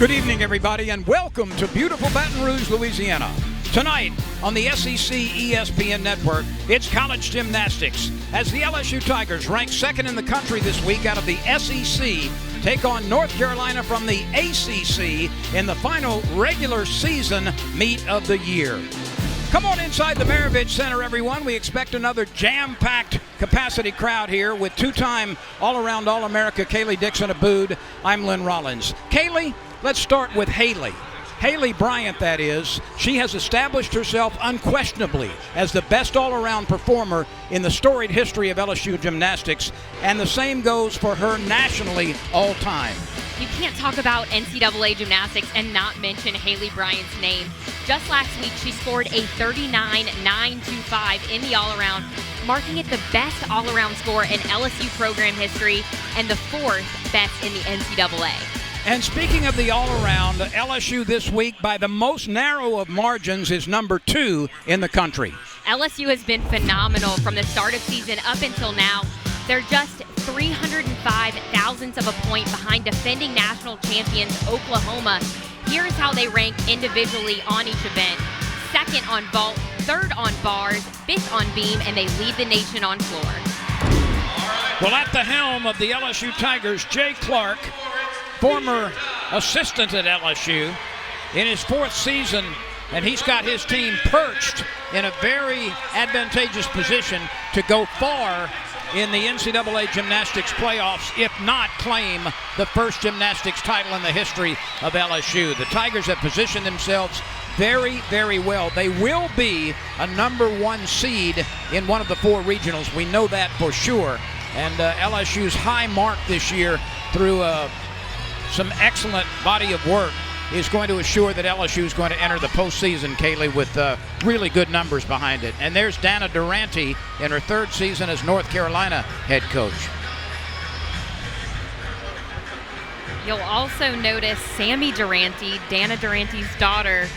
Good evening, everybody, and welcome to beautiful Baton Rouge, Louisiana. Tonight on the SEC ESPN Network, it's college gymnastics as the LSU Tigers, ranked second in the country this week out of the SEC, take on North Carolina from the ACC in the final regular season meet of the year. Come on inside the Maravich Center, everyone. We expect another jam-packed capacity crowd here with two-time all-around All-America Kaylee Dixon-Abood. I'm Lynn Rollins. Kaylee, let's start with Haley. Haley Bryant, that is. She has established herself unquestionably as the best all-around performer in the storied history of LSU gymnastics, and the same goes for her nationally all-time. You can't talk about NCAA gymnastics and not mention Haley Bryant's name. Just last week, she scored a 39.925 in the all-around, marking it the best all-around score in LSU program history and the fourth best in the NCAA. And speaking of the all-around, LSU this week, by the most narrow of margins, is number 2 in the country. LSU has been phenomenal from the start of season up until now. They're just 305 thousandths of a point behind defending national champions Oklahoma. Here's how they rank individually on each event. Second on vault, third on bars, fifth on beam, and they lead the nation on floor. Well, at the helm of the LSU Tigers, Jay Clark, former assistant at LSU, in his 4th season, and he's got his team perched in a very advantageous position to go far in the NCAA gymnastics playoffs, if not claim the first gymnastics title in the history of LSU. The Tigers have positioned themselves very, very well. They will be a number 1 seed in one of the 4 regionals. We know that for sure. And LSU's high mark this year through some excellent body of work is going to assure that LSU is going to enter the postseason, Kaylee, with really good numbers behind it. And there's Dana Durante in her 3rd season as North Carolina head coach. You'll also notice Sammy Durante, Dana Durante's daughter,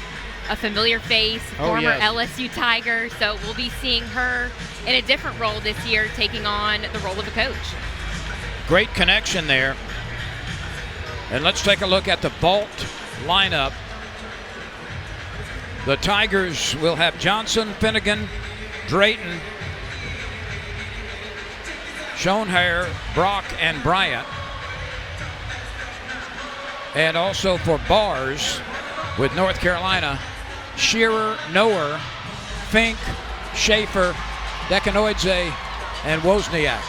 a familiar face, former LSU Tiger. So we'll be seeing her in a different role this year, taking on the role of a coach. Great connection there. And let's take a look at the vault lineup. The Tigers will have Johnson, Finnegan, Drayton, Schoenherr, Brock, and Bryant. And also for bars with North Carolina, Shearer, Noer, Fink, Schaefer, Dekanoidze, and Wozniak.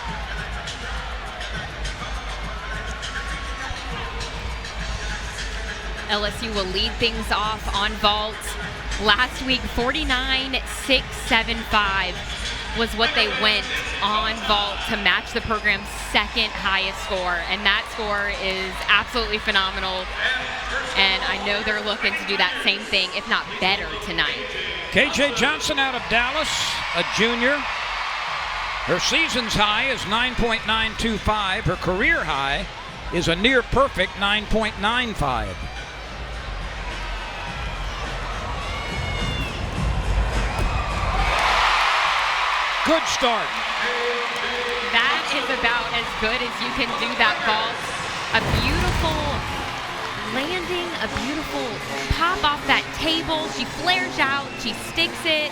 LSU will lead things off on vault. Last week, 49.675 was what they went on vault to match the program's 2nd highest score. And that score is absolutely phenomenal. And I know they're looking to do that same thing, if not better, tonight. KJ Johnson out of Dallas, a junior. Her season's high is 9.925. Her career high is a near perfect 9.95. Good start. That is about as good as you can do that vault. A beautiful landing, a beautiful pop off that table. She flares out, she sticks it.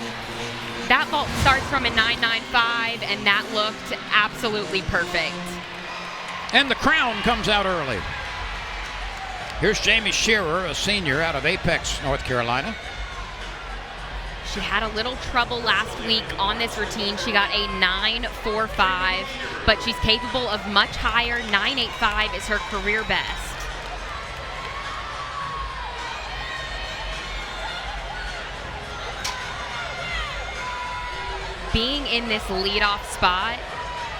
That vault starts from a 9.95, and that looked absolutely perfect. And the crown comes out early. Here's Jamie Shearer, a senior out of Apex, North Carolina. She had a little trouble last week on this routine. She got a 9.45, but she's capable of much higher. 9.85 is her career best. Being in this leadoff spot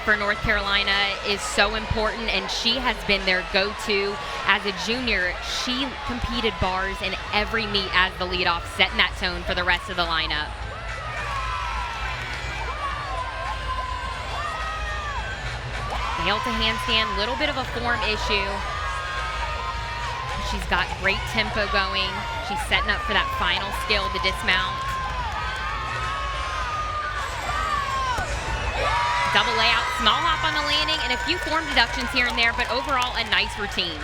for North Carolina is so important, and she has been their go-to. As a junior, she competed bars in every meet as the leadoff, setting that tone for the rest of the lineup. Nailed to handstand, little bit of a form issue. She's got great tempo going. She's setting up for that final skill, the dismount. Double layout, small hop on the landing, and a few form deductions here and there, but overall a nice routine.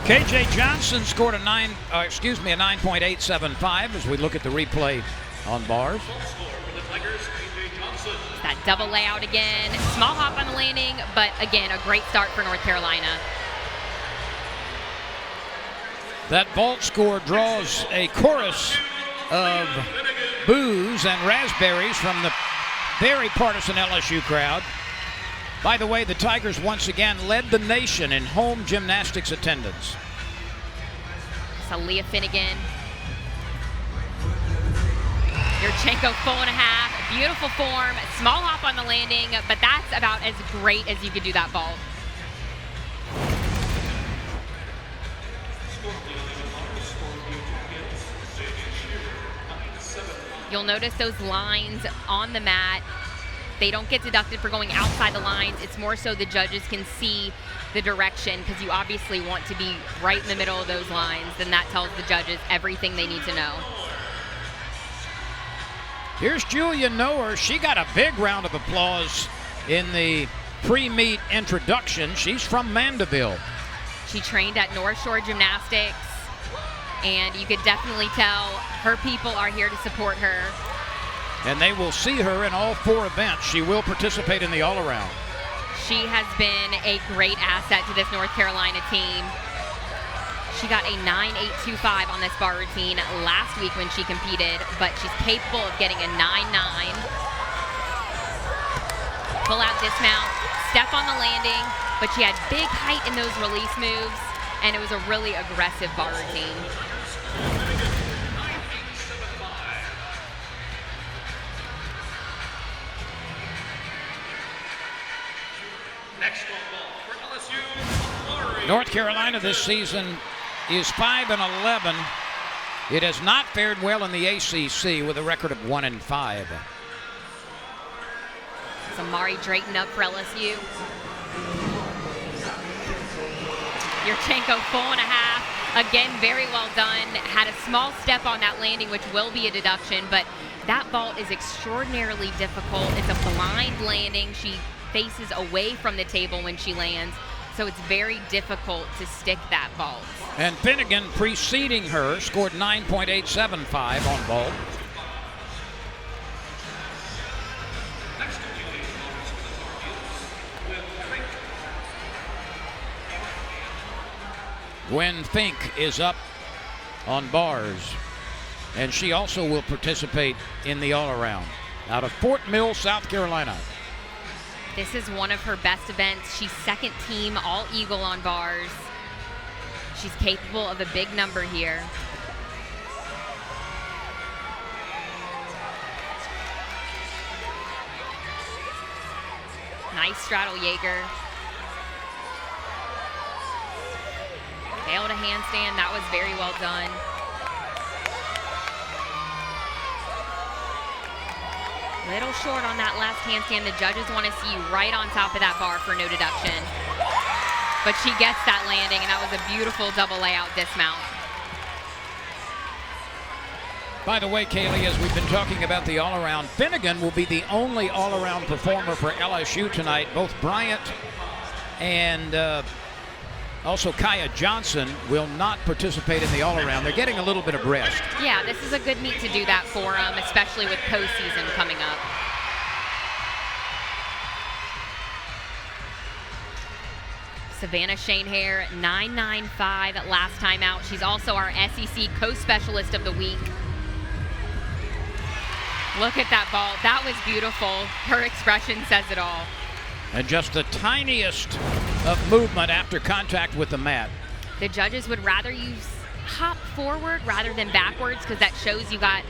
KJ Johnson scored a 9.875 as we look at the replay on bars. That double layout again. Small hop on the landing, but again, a great start for North Carolina. That vault score draws a chorus of boos and raspberries from the very partisan LSU crowd. By the way, the Tigers once again led the nation in home gymnastics attendance. So Leah Finnegan. Yurchenko full and a half. Beautiful form. Small hop on the landing, but that's about as great as you could do that vault. You'll notice those lines on the mat. They don't get deducted for going outside the lines. It's more so the judges can see the direction, because you obviously want to be right in the middle of those lines. Then that tells the judges everything they need to know. Here's Julia Noer. She got a big round of applause in the pre-meet introduction. She's from Mandeville. She trained at North Shore Gymnastics, and you could definitely tell her people are here to support her. And they will see her in all 4 events. She will participate in the all-around. She has been a great asset to this North Carolina team. She got a 9.825 on this bar routine last week when she competed, but she's capable of getting a 9.9. Full out dismount, step on the landing, but she had big height in those release moves, and it was a really aggressive bar routine. North Carolina this season is 5-11. It has not fared well in the ACC with a record of 1-5. So Mari Drayton up for LSU. Yurchenko full and a half. Again, very well done. Had a small step on that landing, which will be a deduction, but that vault is extraordinarily difficult. It's a blind landing. She faces away from the table when she lands, so it's very difficult to stick that vault. And Finnegan, preceding her, scored 9.875 on vault. Gwen Fink is up on bars, and she also will participate in the all-around out of Fort Mill, South Carolina. This is one of her best events. She's second team All-Eagle on bars. She's capable of a big number here. Nice straddle Jaeger. Failed a handstand. That was very well done. Little short on that last handstand. The judges want to see you right on top of that bar for no deduction. But she gets that landing, and that was a beautiful double layout dismount. By the way, Kaylee, as we've been talking about the all-around, Finnegan will be the only all-around performer for LSU tonight. Both Bryant and also Kaya Johnson will not participate in the all-around. They're getting a little bit of rest. Yeah, this is a good meet to do that for them, especially with postseason coming up. Savannah Shanehair, 9.95 last time out. She's also our SEC co-specialist of the week. Look at that ball. That was beautiful. Her expression says it all. And just the tiniest of movement after contact with the mat. The judges would rather you hop forward rather than backwards, because that shows you got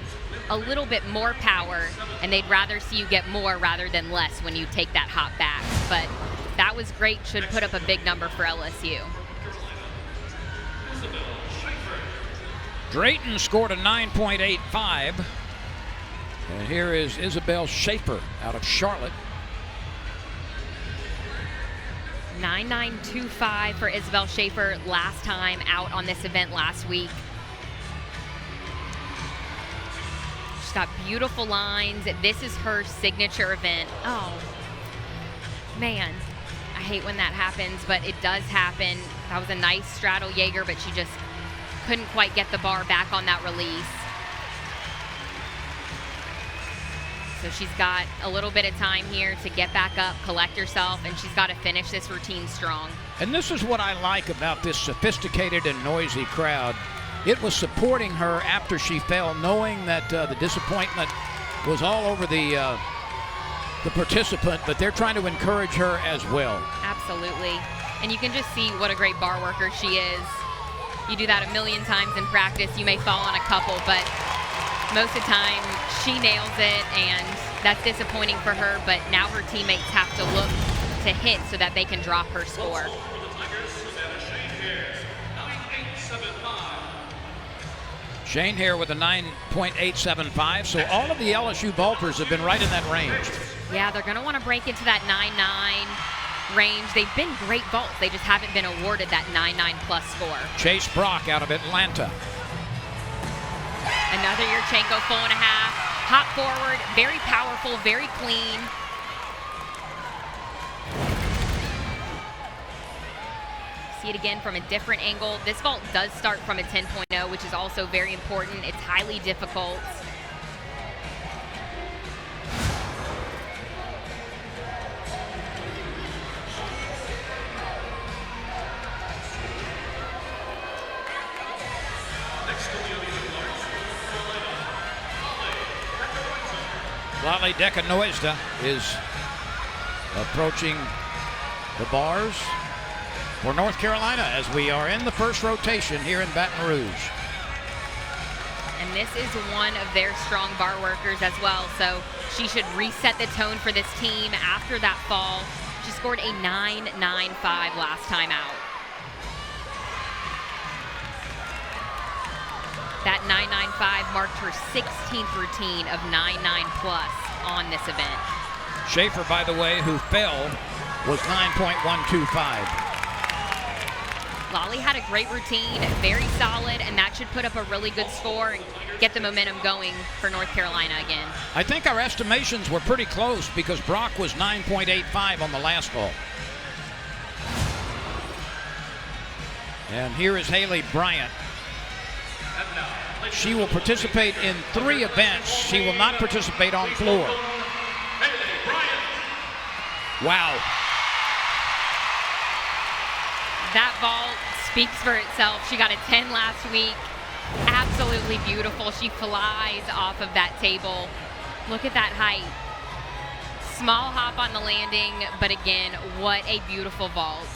a little bit more power, and they'd rather see you get more rather than less when you take that hop back. But that was great. Should put up a big number for LSU. Drayton scored a 9.85. And here is Isabel Schaefer out of Charlotte. 9.925 for Isabel Schaefer last time out on this event last week. She's got beautiful lines. This is her signature event. Oh, man. I hate when that happens, but it does happen. That was a nice straddle Jaeger, but she just couldn't quite get the bar back on that release. So she's got a little bit of time here to get back up, collect herself, and she's got to finish this routine strong. And this is what I like about this sophisticated and noisy crowd. It was supporting her after she fell, knowing that the disappointment was all over the participant, but they're trying to encourage her as well. Absolutely. And you can just see what a great bar worker she is. You do that a million times in practice, you may fall on a couple, but most of the time she nails it, and that's disappointing for her, but now her teammates have to look to hit so that they can drop her score. Shane here with a 9.875, so all of the LSU vaulters have been right in that range. Yeah, they're going to want to break into that 9.9 range. They've been great vaults. They just haven't been awarded that 9.9 plus score. Chase Brock out of Atlanta. Another Yurchenko full and a half. Hop forward, very powerful, very clean. See it again from a different angle. This vault does start from a 10.0, which is also very important. It's highly difficult. Lale Decanoista is approaching the bars for North Carolina as we are in the first rotation here in Baton Rouge. And this is one of their strong bar workers as well, so she should reset the tone for this team after that fall. She scored a 9.95 last time out. That 9.95 marked her 16th routine of 9.9 plus on this event. Schaefer, by the way, who fell, was 9.125. Lale had a great routine, very solid, and that should put up a really good score and get the momentum going for North Carolina again. I think our estimations were pretty close because Brock was 9.85 on the last ball. And here is Haley Bryant. She will participate in 3 events. She will not participate on floor. Wow. That vault speaks for itself. She got a 10 last week. Absolutely beautiful. She flies off of that table. Look at that height. Small hop on the landing, but again, what a beautiful vault.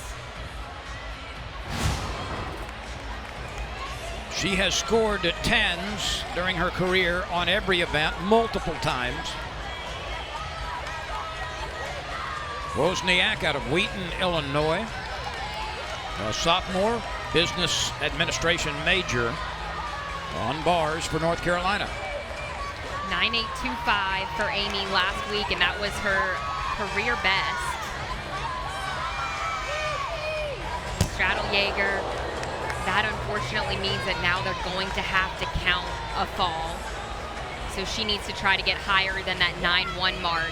She has scored 10s during her career on every event, multiple times. Wozniak out of Wheaton, Illinois. A sophomore, business administration major on bars for North Carolina. 9.825 for Amy last week, and that was her career best. Straddle Jaeger. That unfortunately means that now they're going to have to count a fall. So she needs to try to get higher than that 9.1 mark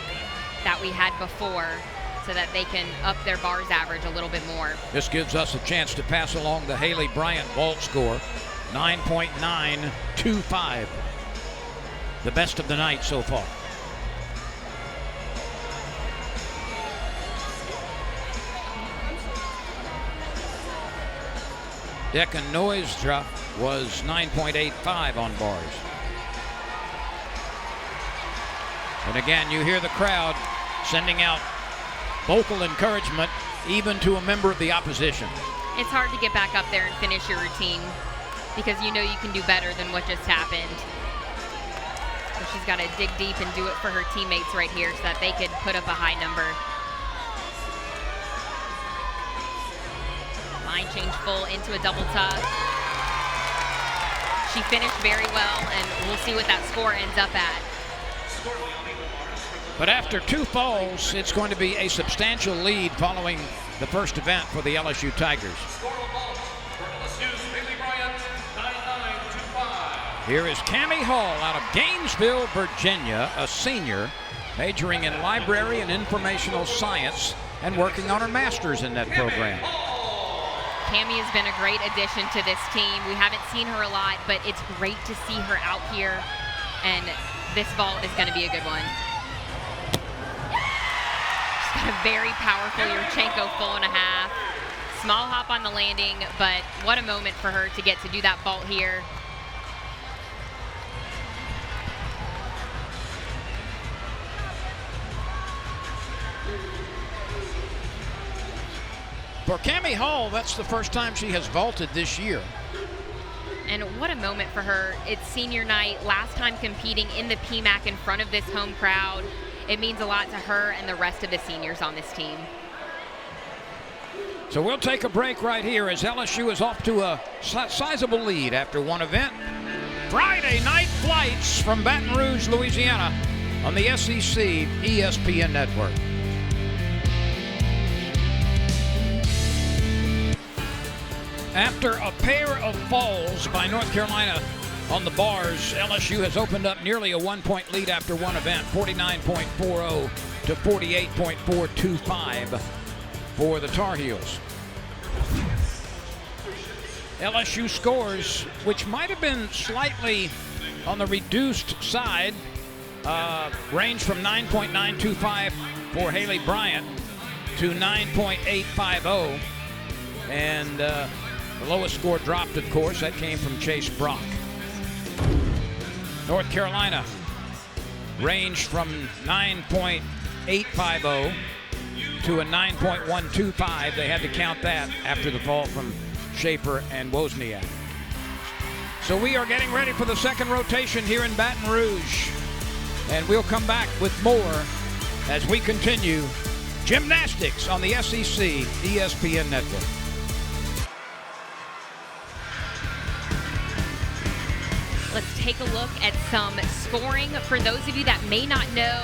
that we had before so that they can up their bars average a little bit more. This gives us a chance to pass along the Haley Bryant vault score, 9.925. The best of the night so far. Decanoista was 9.85 on bars. And again, you hear the crowd sending out vocal encouragement even to a member of the opposition. It's hard to get back up there and finish your routine because you know you can do better than what just happened. So she's got to dig deep and do it for her teammates right here so that they could put up a high number. Line change full into a double tuck. She finished very well, and we'll see what that score ends up at. But after 2 falls, it's going to be a substantial lead following the first event for the LSU Tigers. Here is Cammie Hall out of Gainesville, Virginia, a senior, majoring in library and informational science and working on her master's in that program. Cammie has been a great addition to this team. We haven't seen her a lot, but it's great to see her out here, and this vault is going to be a good one. She's got a very powerful Yurchenko full and a half. Small hop on the landing, but what a moment for her to get to do that vault here. For Cammie Hall, that's the first time she has vaulted this year. And what a moment for her. It's senior night, last time competing in the PMAC in front of this home crowd. It means a lot to her and the rest of the seniors on this team. So we'll take a break right here as LSU is off to a sizable lead after one event. Friday night flights from Baton Rouge, Louisiana on the SEC ESPN network. After a pair of falls by North Carolina on the bars, LSU has opened up nearly a 1-point lead after one event, 49.40 to 48.425 for the Tar Heels. LSU scores, which might have been slightly on the reduced side, range from 9.925 for Haley Bryant to 9.850. And the lowest score dropped, of course. That came from Chase Brock. North Carolina ranged from 9.850 to a 9.125. They had to count that after the fall from Schaefer and Wozniak. So we are getting ready for the second rotation here in Baton Rouge. And we'll come back with more as we continue gymnastics on the SEC ESPN network. Let's take a look at some scoring. For those of you that may not know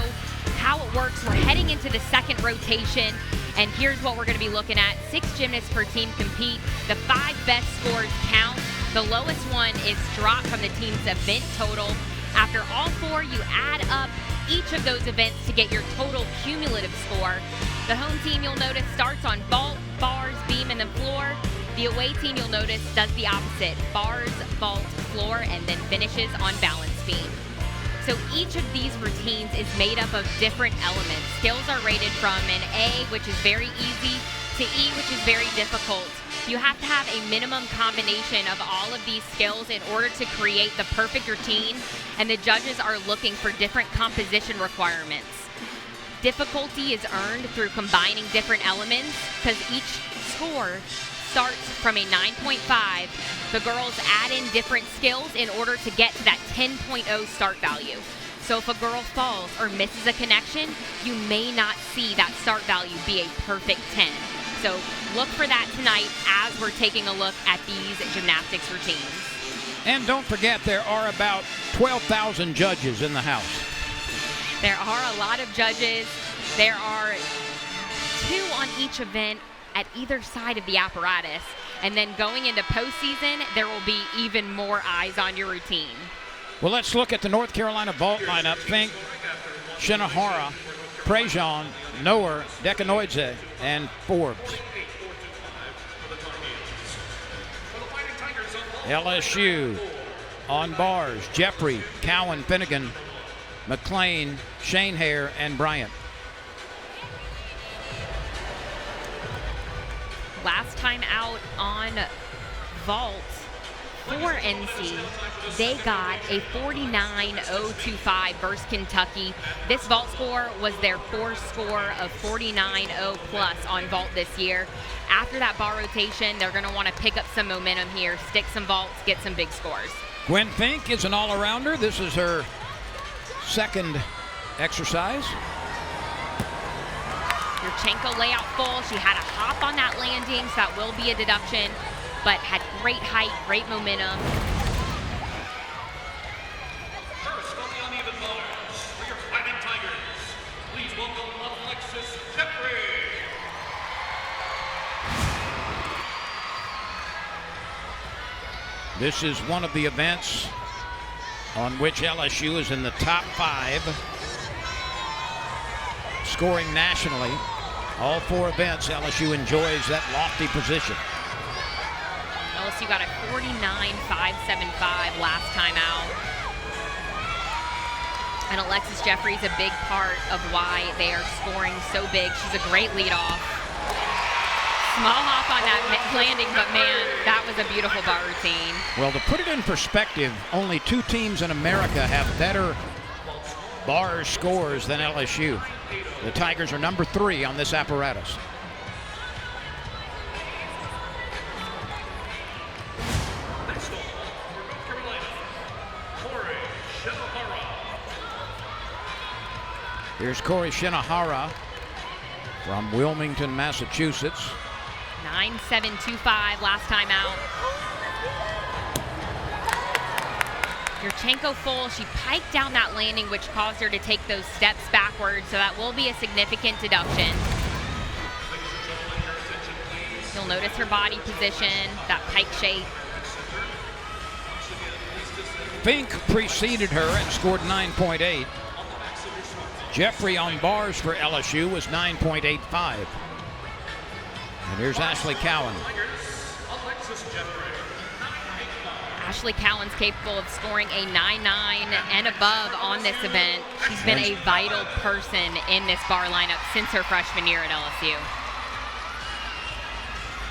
how it works, we're heading into the second rotation, and here's what we're going to be looking at. 6 gymnasts per team compete. The 5 best scores count. The lowest one is dropped from the team's event total. After all 4, you add up each of those events to get your total cumulative score. The home team, you'll notice, starts on vault, bars, beam, and then floor. The away team, you'll notice, does the opposite. Bars, vault, floor, and then finishes on balance beam. So each of these routines is made up of different elements. Skills are rated from an A, which is very easy, to E, which is very difficult. You have to have a minimum combination of all of these skills in order to create the perfect routine, and the judges are looking for different composition requirements. Difficulty is earned through combining different elements, because each score starts from a 9.5. The girls add in different skills in order to get to that 10.0 start value. So if a girl falls or misses a connection, you may not see that start value be a perfect 10. So look for that tonight as we're taking a look at these gymnastics routines. And don't forget, there are about 12,000 judges in the house. There are a lot of judges. There are 2 on each event at either side of the apparatus. And then going into postseason, there will be even more eyes on your routine. Well, let's look at the North Carolina vault lineup. Fink, Shinohara, Prejean, Noer, Dekanoidze, and Forbes. LSU on bars, Jeffrey, Cowan, Finnegan, McLean, Shane Hare, and Bryant. Last time out on vault for NC, they got a 49.025 versus Kentucky. This vault score was their 4th score of 49.0 plus on vault this year. After that bar rotation, they're going to want to pick up some momentum here, stick some vaults, get some big scores. Gwen Fink is an all-arounder. This is her second exercise. Yurchenko layout full. She had a hop on that landing, so that will be a deduction, but had great height, great momentum. First on the uneven bars for your Fighting Tigers, please welcome Alexis Jeffrey. This is one of the events on which LSU is in the top 5, scoring nationally. All 4 events, LSU enjoys that lofty position. LSU got a 49.575 last time out. And Alexis Jeffrey's a big part of why they are scoring so big. She's a great leadoff. Small hop on that landing, but man, that was a beautiful bar routine. Well, to put it in perspective, only 2 teams in America have better bar scores than LSU. The Tigers are number 3 on this apparatus. Here's Corey Shinohara from Wilmington, Massachusetts. 9.725 last time out. Yurchenko full, she piked down that landing, which caused her to take those steps backwards, so that will be a significant deduction. You'll notice her body position, that pike shape. Fink preceded her and scored 9.8. Jeffrey on bars for LSU was 9.85. And here's Ashley Cowan. Ashley Cowan's capable of scoring a 9.9 and above on this event. She's been a vital person in this bar lineup since her freshman year at LSU.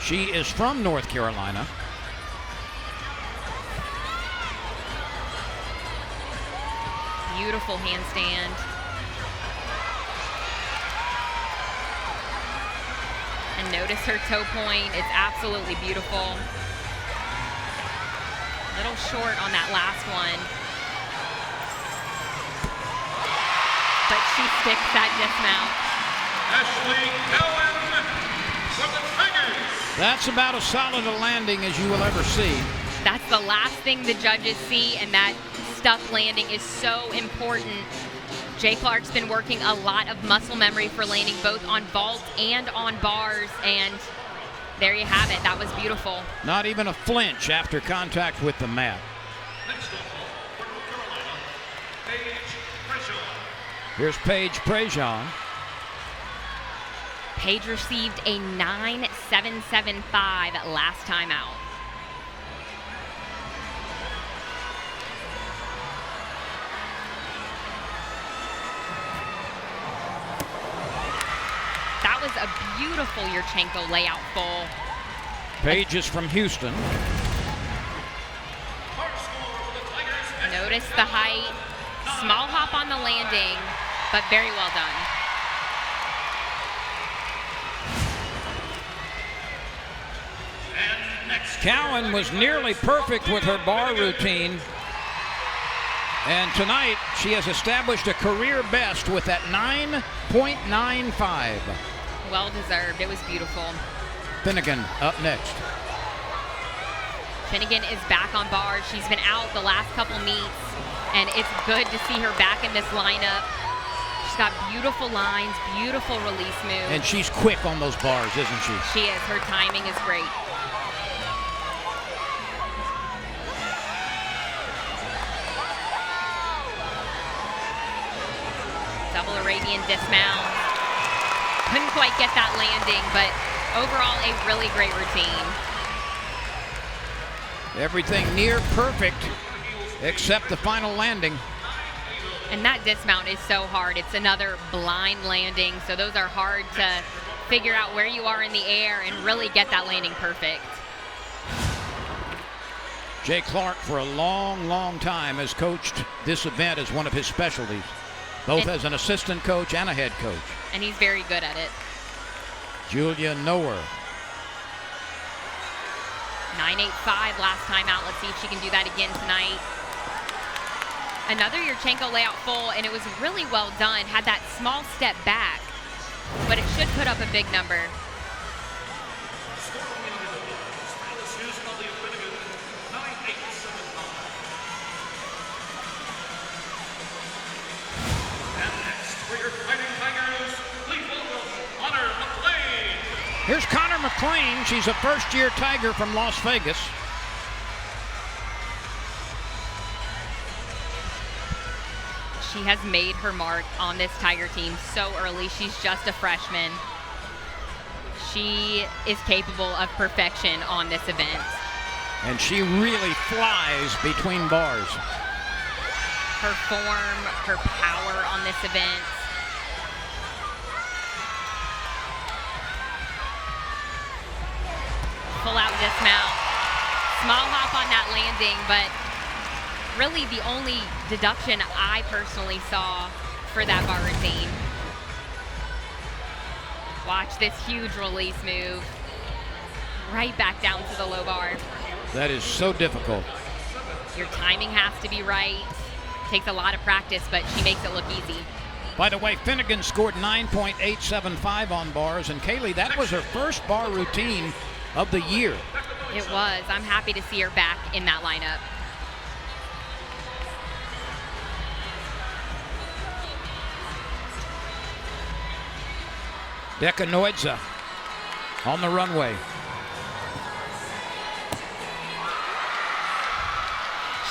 She is from North Carolina. Beautiful handstand. And notice her toe point. It's absolutely beautiful. A little short on that last one. But she sticks that dismount. Ashley Cowan from the Tigers. That's about as solid a landing as you will ever see. That's the last thing the judges see, and that stuck landing is so important. Jay Clark's been working a lot of muscle memory for landing both on vault and on bars, and there you have it. That was beautiful. Not even a flinch after contact with the mat. Next up, from North Carolina, Paige Prejean. Here's Paige Prejean. Paige received a 9.775 last time out. That was a beautiful Yurchenko layout full. Paige is from Houston. Notice the height. Small hop on the landing, but very well done. Cowan was nearly perfect with her bar routine. And tonight, she has established a career best with that 9.95. Well deserved. It was beautiful. Finnegan up next. Finnegan is back on bars. She's been out the last couple meets, and it's good to see her back in this lineup. She's got beautiful lines, beautiful release moves. And she's quick on those bars, isn't she? She is. Her timing is great. Double Arabian dismount. Couldn't quite get that landing, but overall a really great routine. Everything near perfect except the final landing. And that dismount is so hard. It's another blind landing, so those are hard to figure out where you are in the air and really get that landing perfect. Jay Clark, for a long, long time, has coached this event as one of his specialties, both as an assistant coach and a head coach. And he's very good at it. Julia Noer. 9.85 last time out. Let's see if she can do that again tonight. Another Yurchenko layout full, and it was really well done. Had that small step back, but it should put up a big number. Here's Connor McLean. She's a first-year Tiger from Las Vegas. She has made her mark on this Tiger team so early. She's just a freshman. She is capable of perfection on this event. And she really flies between bars. Her form, her power on this event. Full out dismount. Small hop on that landing, but really the only deduction I personally saw for that bar routine. Watch this huge release move. Right back down to the low bar. That is so difficult. Your timing has to be right. Takes a lot of practice, but she makes it look easy. By the way, Finnegan scored 9.875 on bars, and Kaylee, that was her first bar routine of the year. It was. I'm happy to see her back in that lineup. Dekanoidze on the runway.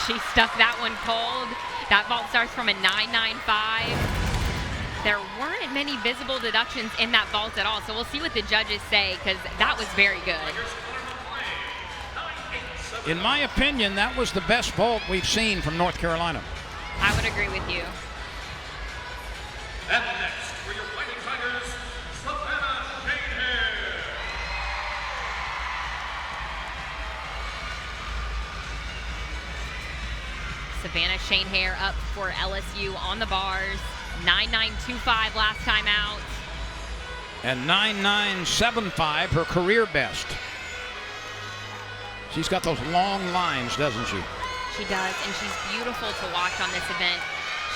She stuck that one cold. That vault starts from a 9.95. There weren't many visible deductions in that vault at all, so we'll see what the judges say, because that was very good. In my opinion, that was the best vault we've seen from North Carolina. I would agree with you. And next, for your Fighting Tigers, Savannah Shanehair. Savannah Shanehair up for LSU on the bars. 9.925 last time out. And 9.975, her career best. She's got those long lines, doesn't she? She does, and she's beautiful to watch on this event.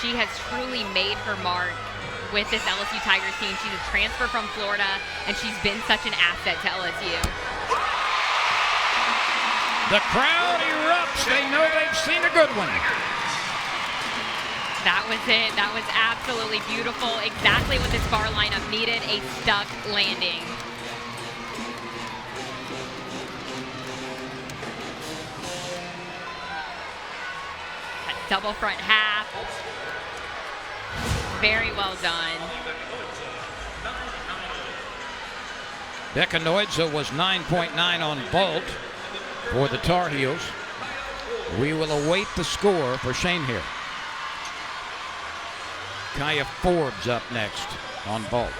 She has truly made her mark with this LSU Tigers team. She's a transfer from Florida, and she's been such an asset to LSU. The crowd erupts. They know they've seen a good one. That was it. That was absolutely beautiful. Exactly what this bar lineup needed, a stuck landing. That double front half. Very well done. Dekanoidze was 9.9 on vault for the Tar Heels. We will await the score for Shanehair. Kaya Forbes up next on vault.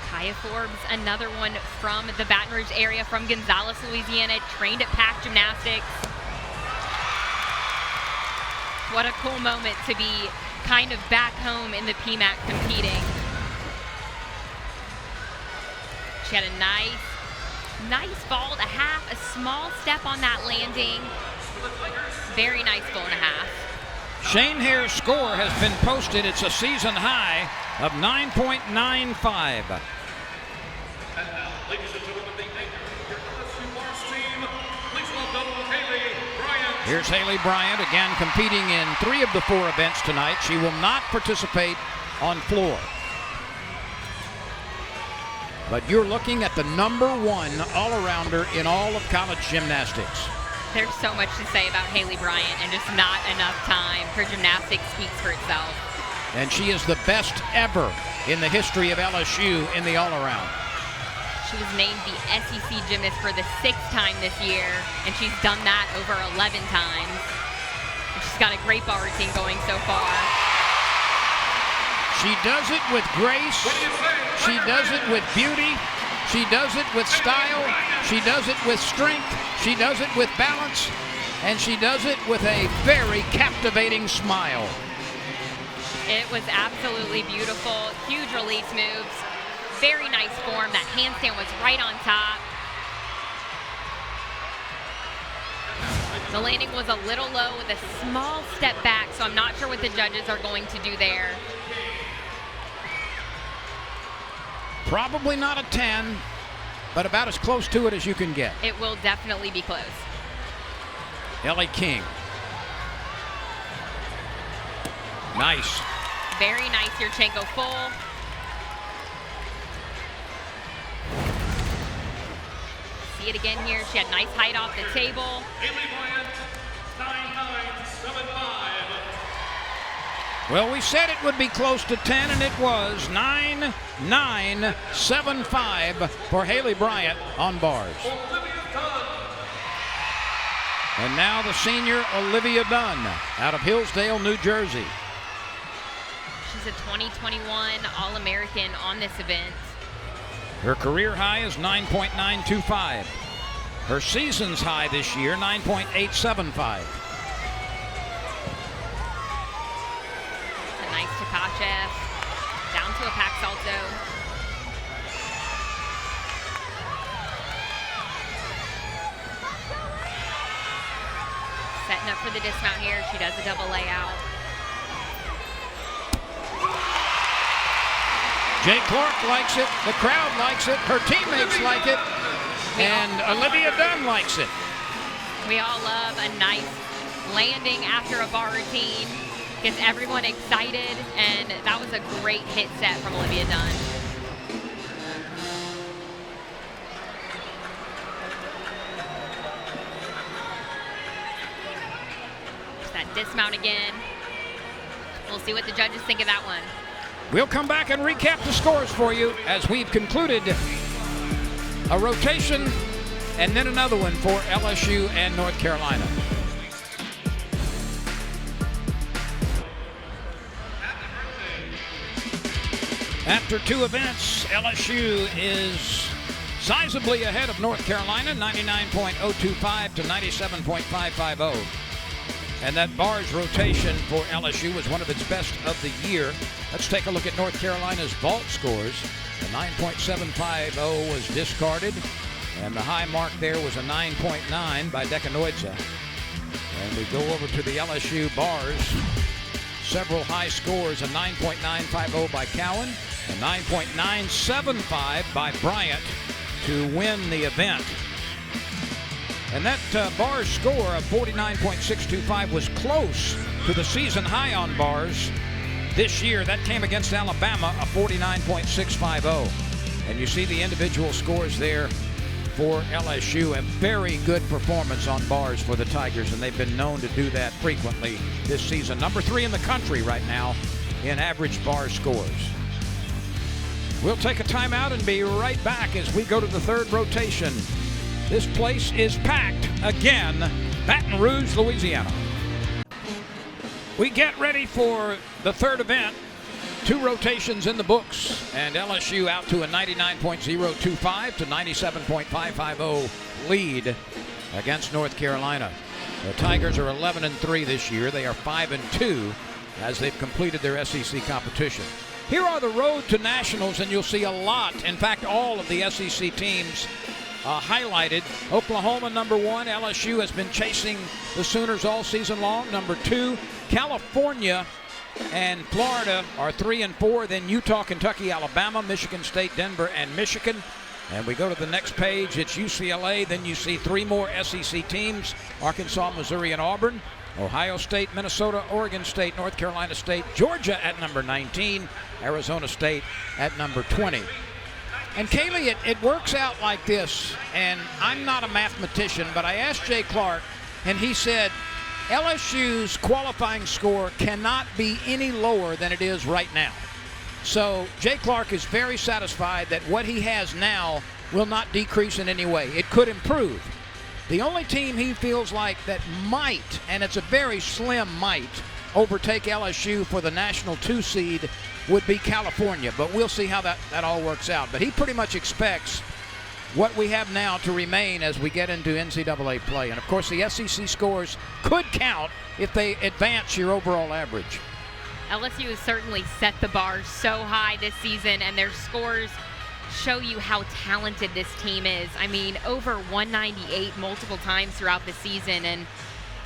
Kaya Forbes, another one from the Baton Rouge area, from Gonzales, Louisiana, trained at Pack Gymnastics. What a cool moment to be kind of back home in the PMAC competing. She had a nice vault, a half, a small step on that landing. Very nice full and a half. Shanehair's score has been posted. It's a season high of 9.95. And now, ladies and gentlemen, the anchor of your LSU Bars team, please welcome Haley Bryant. Here's Haley Bryant again competing in 3 of the 4 events tonight. She will not participate on floor. But you're looking at the #1 all-arounder in all of college gymnastics. There's so much to say about Haley Bryant and just not enough time. Her gymnastics speaks for itself. And she is the best ever in the history of LSU in the all-around. She was named the SEC gymnast for the 6th time this year, and she's done that over 11 times. And she's got a great bar routine going so far. She does it with grace. She does it with beauty. She does it with style. She does it with strength. She does it with balance. And she does it with a very captivating smile. It was absolutely beautiful. Huge release moves. Very nice form. That handstand was right on top. The landing was a little low with a small step back, so I'm not sure what the judges are going to do there. Probably not a 10, but about as close to it as you can get. It will definitely be close. Ellie King. Nice. Very nice Yurchenko full. See it again here. She had nice height off the table. Haley Bryant, 9.975. Well, we said it would be close to 10, and it was 9-9-7-5 for Haley Bryant on bars. And now the senior Olivia Dunn out of Hillsdale, New Jersey. She's a 2021 All-American on this event. Her career high is 9.925. Her season's high this year, 9.875. Nice Takachev, down to a pack salto. Setting up for the dismount here. She does a double layout. Jay Clark likes it, the crowd likes it, her teammates like it, and Olivia Dunn likes it. We all love a nice landing after a bar routine. Gets everyone excited, and that was a great hit set from Olivia Dunn. There's that dismount again. We'll see what the judges think of that one. We'll come back and recap the scores for you as we've concluded a rotation and then another one for LSU and North Carolina. After two events, LSU is sizably ahead of North Carolina, 99.025 to 97.550. And that bars rotation for LSU was one of its best of the year. Let's take a look at North Carolina's vault scores. The 9.750 was discarded, and the high mark there was a 9.9 by Dekanoidze. And we go over to the LSU bars. Several high scores, a 9.950 by Cowan, a 9.975 by Bryant to win the event. And that bars score of 49.625 was close to the season high on bars this year. That came against Alabama, a 49.650. And you see the individual scores there for LSU. A very good performance on bars for the Tigers, and they've been known to do that frequently this season. Number 3 in the country right now in average bar scores. We'll take a timeout and be right back as we go to the third rotation. This place is packed again, Baton Rouge, Louisiana. We get ready for the third event. 2 rotations in the books, and LSU out to a 99.025 to 97.550 lead against North Carolina. The Tigers are 11-3 this year. They are 5-2 as they've completed their SEC competition. Here are the road to nationals, and you'll see a lot, in fact, all of the SEC teams highlighted. Oklahoma, number 1. LSU has been chasing the Sooners all season long. Number 2, California and Florida are 3 and 4. Then Utah, Kentucky, Alabama, Michigan State, Denver, and Michigan. And we go to the next page. It's UCLA. Then you see 3 more SEC teams: Arkansas, Missouri, and Auburn. Ohio State, Minnesota, Oregon State, North Carolina State, Georgia at number 19, Arizona State at number 20. And Kaylee, it works out like this, and I'm not a mathematician, but I asked Jay Clark, and he said LSU's qualifying score cannot be any lower than it is right now. So Jay Clark is very satisfied that what he has now will not decrease in any way. It could improve. The only team he feels like that might, and it's a very slim might, overtake LSU for the national 2 seed would be California, but we'll see how that all works out. But he pretty much expects what we have now to remain as we get into NCAA play. And of course the SEC scores could count if they advance your overall average. LSU has certainly set the bar so high this season, and their scores show you how talented this team is. I mean, over 198 multiple times throughout the season, and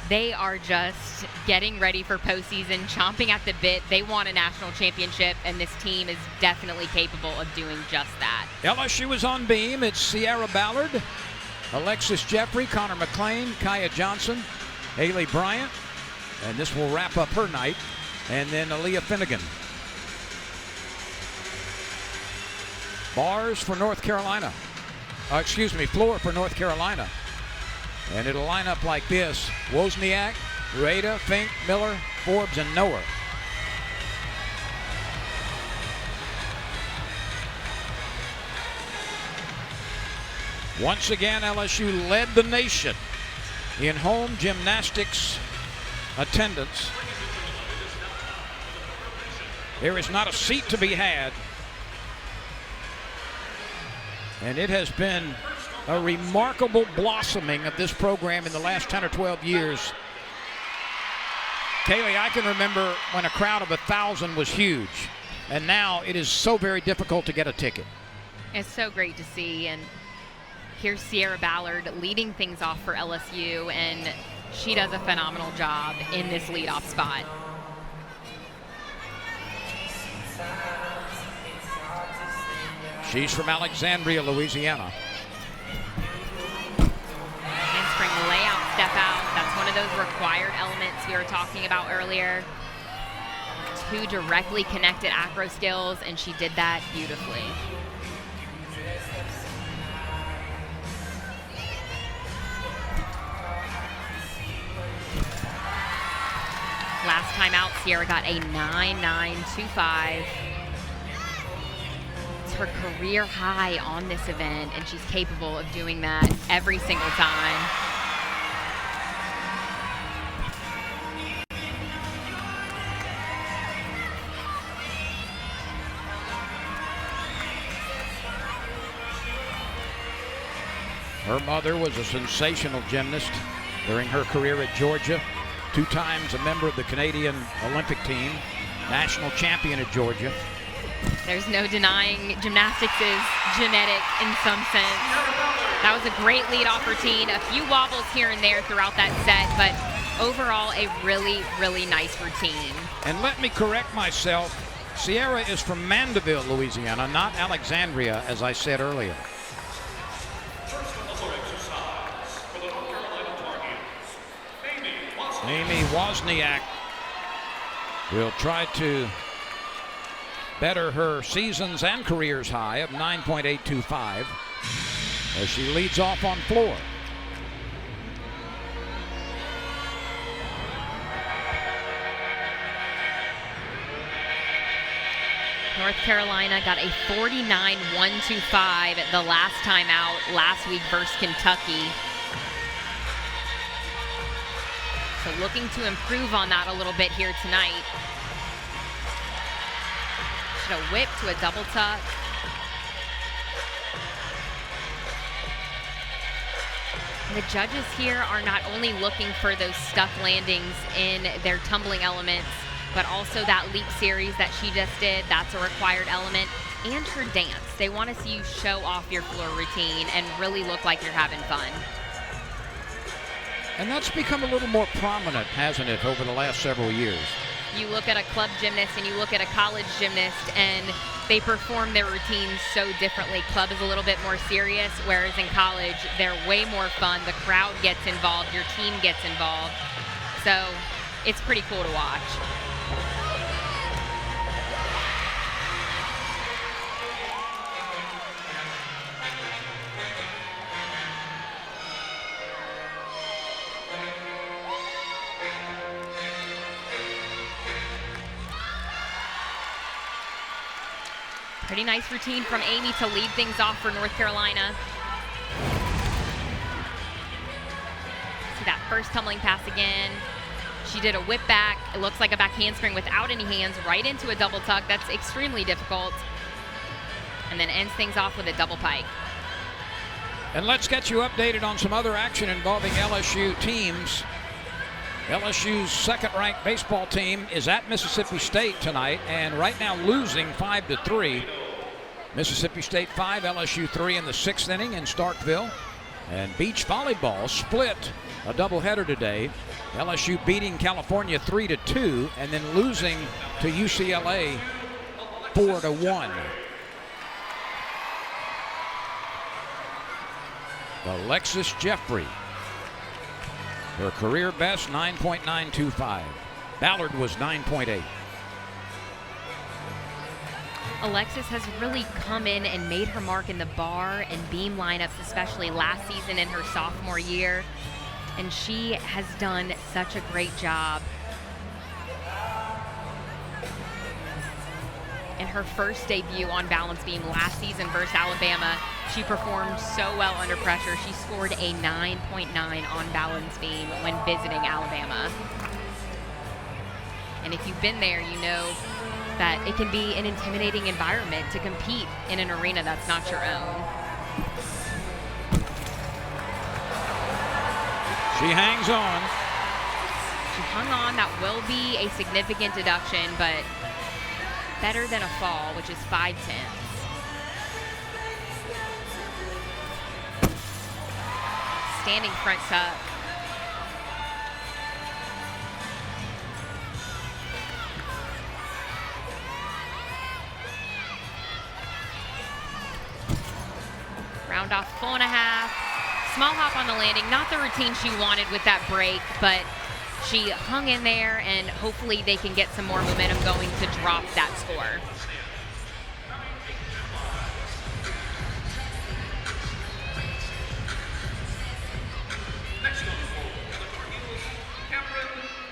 they are just getting ready for postseason, chomping at the bit. They want a national championship, and this team is definitely capable of doing just that. LSU is on beam. It's Sierra Ballard, Alexis Jeffrey, Connor McClain, Kaya Johnson, Haley Bryant, and this will wrap up her night, and then Aaliyah Finnegan. Bars for North Carolina. Floor for North Carolina. And it'll line up like this: Wozniak, Rueda, Fink, Miller, Forbes, and Noah. Once again, LSU led the nation in home gymnastics attendance. There is not a seat to be had. And it has been a remarkable blossoming of this program in the last 10 or 12 years. Kaylee, I can remember when a crowd of 1,000 was huge. And now it is so very difficult to get a ticket. It's so great to see. And here's Sierra Ballard leading things off for LSU, and she does a phenomenal job in this leadoff spot. She's from Alexandria, Louisiana. Handspring layout step out. That's one of those required elements we were talking about earlier. 2 directly connected acro skills, and she did that beautifully. Last time out, Sierra got a 9.925. It's her career high on this event, and she's capable of doing that every single time. Her mother was a sensational gymnast during her career at Georgia. 2 times a member of the Canadian Olympic team, national champion at Georgia. There's no denying gymnastics is genetic in some sense. That was a great leadoff routine. A few wobbles here and there throughout that set, but overall a really, really nice routine. And let me correct myself. Sierra is from Mandeville, Louisiana, not Alexandria, as I said earlier. Amy Wozniak will try to better her seasons and careers high of 9.825 as she leads off on floor. North Carolina got a 49.125 the last time out last week versus Kentucky. So looking to improve on that a little bit here tonight. Should have whipped to a double tuck. The judges here are not only looking for those stuck landings in their tumbling elements, but also that leap series that she just did. That's a required element. And her dance. They want to see you show off your floor routine and really look like you're having fun. And that's become a little more prominent, hasn't it, over the last several years? You look at a club gymnast and you look at a college gymnast, and they perform their routines so differently. Club is a little bit more serious, whereas in college, they're way more fun. The crowd gets involved, your team gets involved. So it's pretty cool to watch. Pretty nice routine from Amy to lead things off for North Carolina. See that first tumbling pass again. She did a whip back. It looks like a back handspring without any hands right into a double tuck. That's extremely difficult. And then ends things off with a double pike. And let's get you updated on some other action involving LSU teams. LSU's second-ranked baseball team is at Mississippi State tonight, and right now losing 5-3. Mississippi State 5, LSU 3 in the 6th inning in Starkville. And beach volleyball split a doubleheader today. LSU beating California 3-2, and then losing to UCLA 4-1. Alexis Jeffrey, her career best 9.925. Ballard was 9.8. Alexis has really come in and made her mark in the bar and beam lineups, especially last season in her sophomore year. And she has done such a great job. In her first debut on balance beam last season versus Alabama, She performed so well under pressure. She scored a 9.9 on balance beam when visiting Alabama. And if you've been there, you know that it can be an intimidating environment to compete in an arena that's not your own. She hangs on. She hung on. That will be a significant deduction, but better than a fall, which is 5/10. Standing front tuck. Round off full and a half. Small hop on the landing. Not the routine she wanted with that break, but she hung in there, and hopefully they can get some more momentum going to drop that score.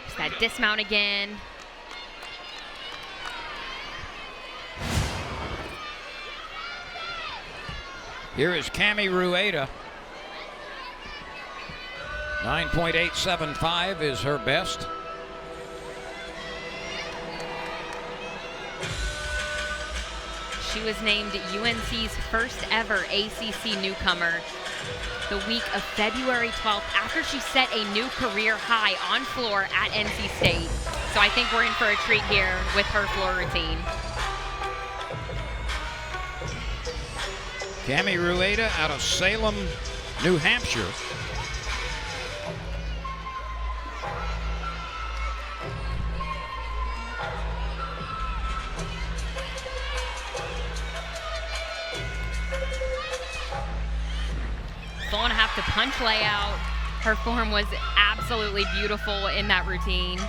Just that dismount again. Here is Cami Rueda. 9.875 is her best. She was named UNC's first ever ACC newcomer the week of February 12th after she set a new career high on floor at NC State. So I think we're in for a treat here with her floor routine. Cami Rueda out of Salem, New Hampshire. Full and a half to punch layout. Her form was absolutely beautiful in that routine.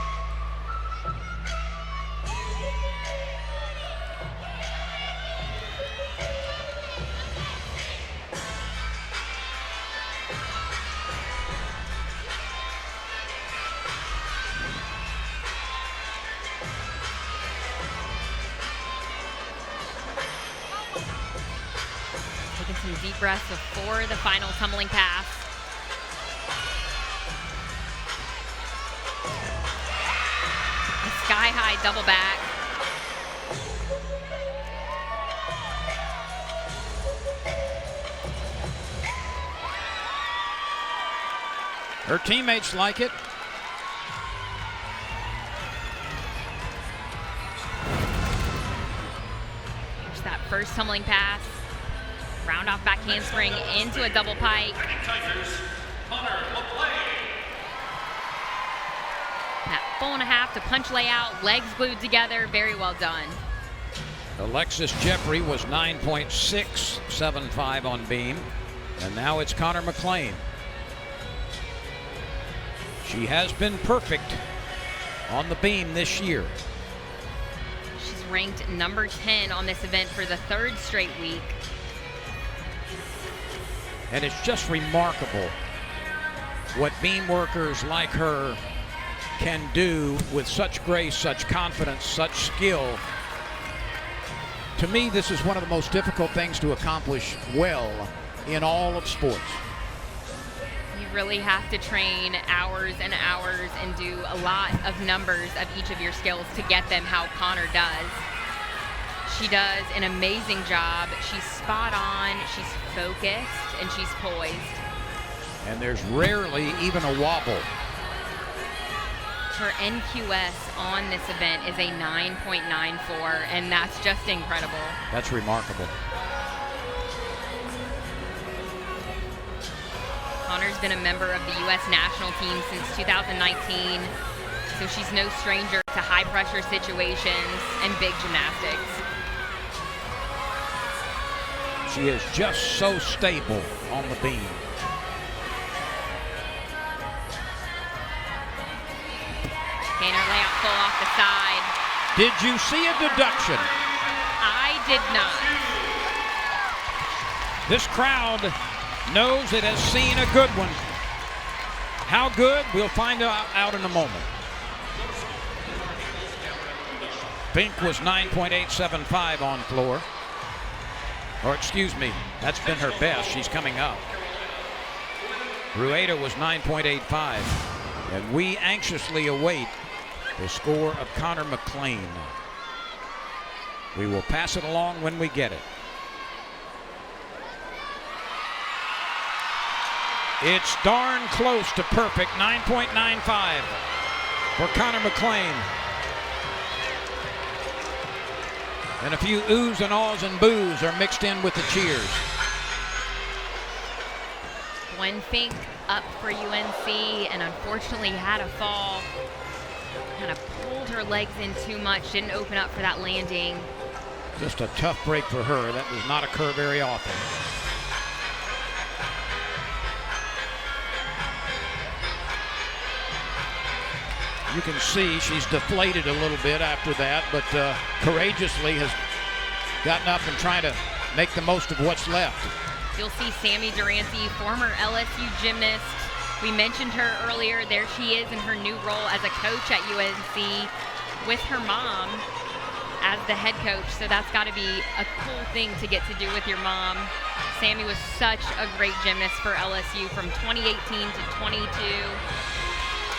Taking some deep breaths before the final tumbling pass. A sky-high double back. Her teammates like it. Here's that first tumbling pass. Round off back handspring into a double pike. That full and a half to punch layout, legs glued together, very well done. Alexis Jeffrey was 9.675 on beam, and now it's Connor McLean. She has been perfect on the beam this year. She's ranked number 10 on this event for the third straight week. And it's just remarkable what beam workers like her can do with such grace, such confidence, such skill. To me, this is one of the most difficult things to accomplish well in all of sports. You really have to train hours and hours and do a lot of numbers of each of your skills to get them how Connor does. She does an amazing job. She's spot on, she's focused, and she's poised. And there's rarely even a wobble. Her NQS on this event is a 9.94, and that's just incredible. That's remarkable. Connor's been a member of the U.S. national team since 2019, so she's no stranger to high-pressure situations and big gymnastics. She is just so stable on the beam. Gainer layout full off the side. Did you see a deduction? I did not. This crowd knows it has seen a good one. How good? We'll find out in a moment. Bink was 9.875 on floor. Or excuse me, that's been her best. She's coming up. Rueda was 9.85. And we anxiously await the score of Connor McLean. We will pass it along when we get it. It's darn close to perfect, 9.95 for Connor McLean. And a few oohs and ahs and boos are mixed in with the cheers. Gwen Fink up for UNC and unfortunately had a fall. Kind of pulled her legs in too much, didn't open up for that landing. Just a tough break for her. That does not occur very often. You can see she's deflated a little bit after that, but courageously has gotten up and trying to make the most of what's left. You'll see Sammy Durante, former LSU gymnast. We mentioned her earlier. There she is in her new role as a coach at UNC with her mom as the head coach. So that's got to be a cool thing to get to do with your mom. Sammy was such a great gymnast for LSU from 2018 to 22.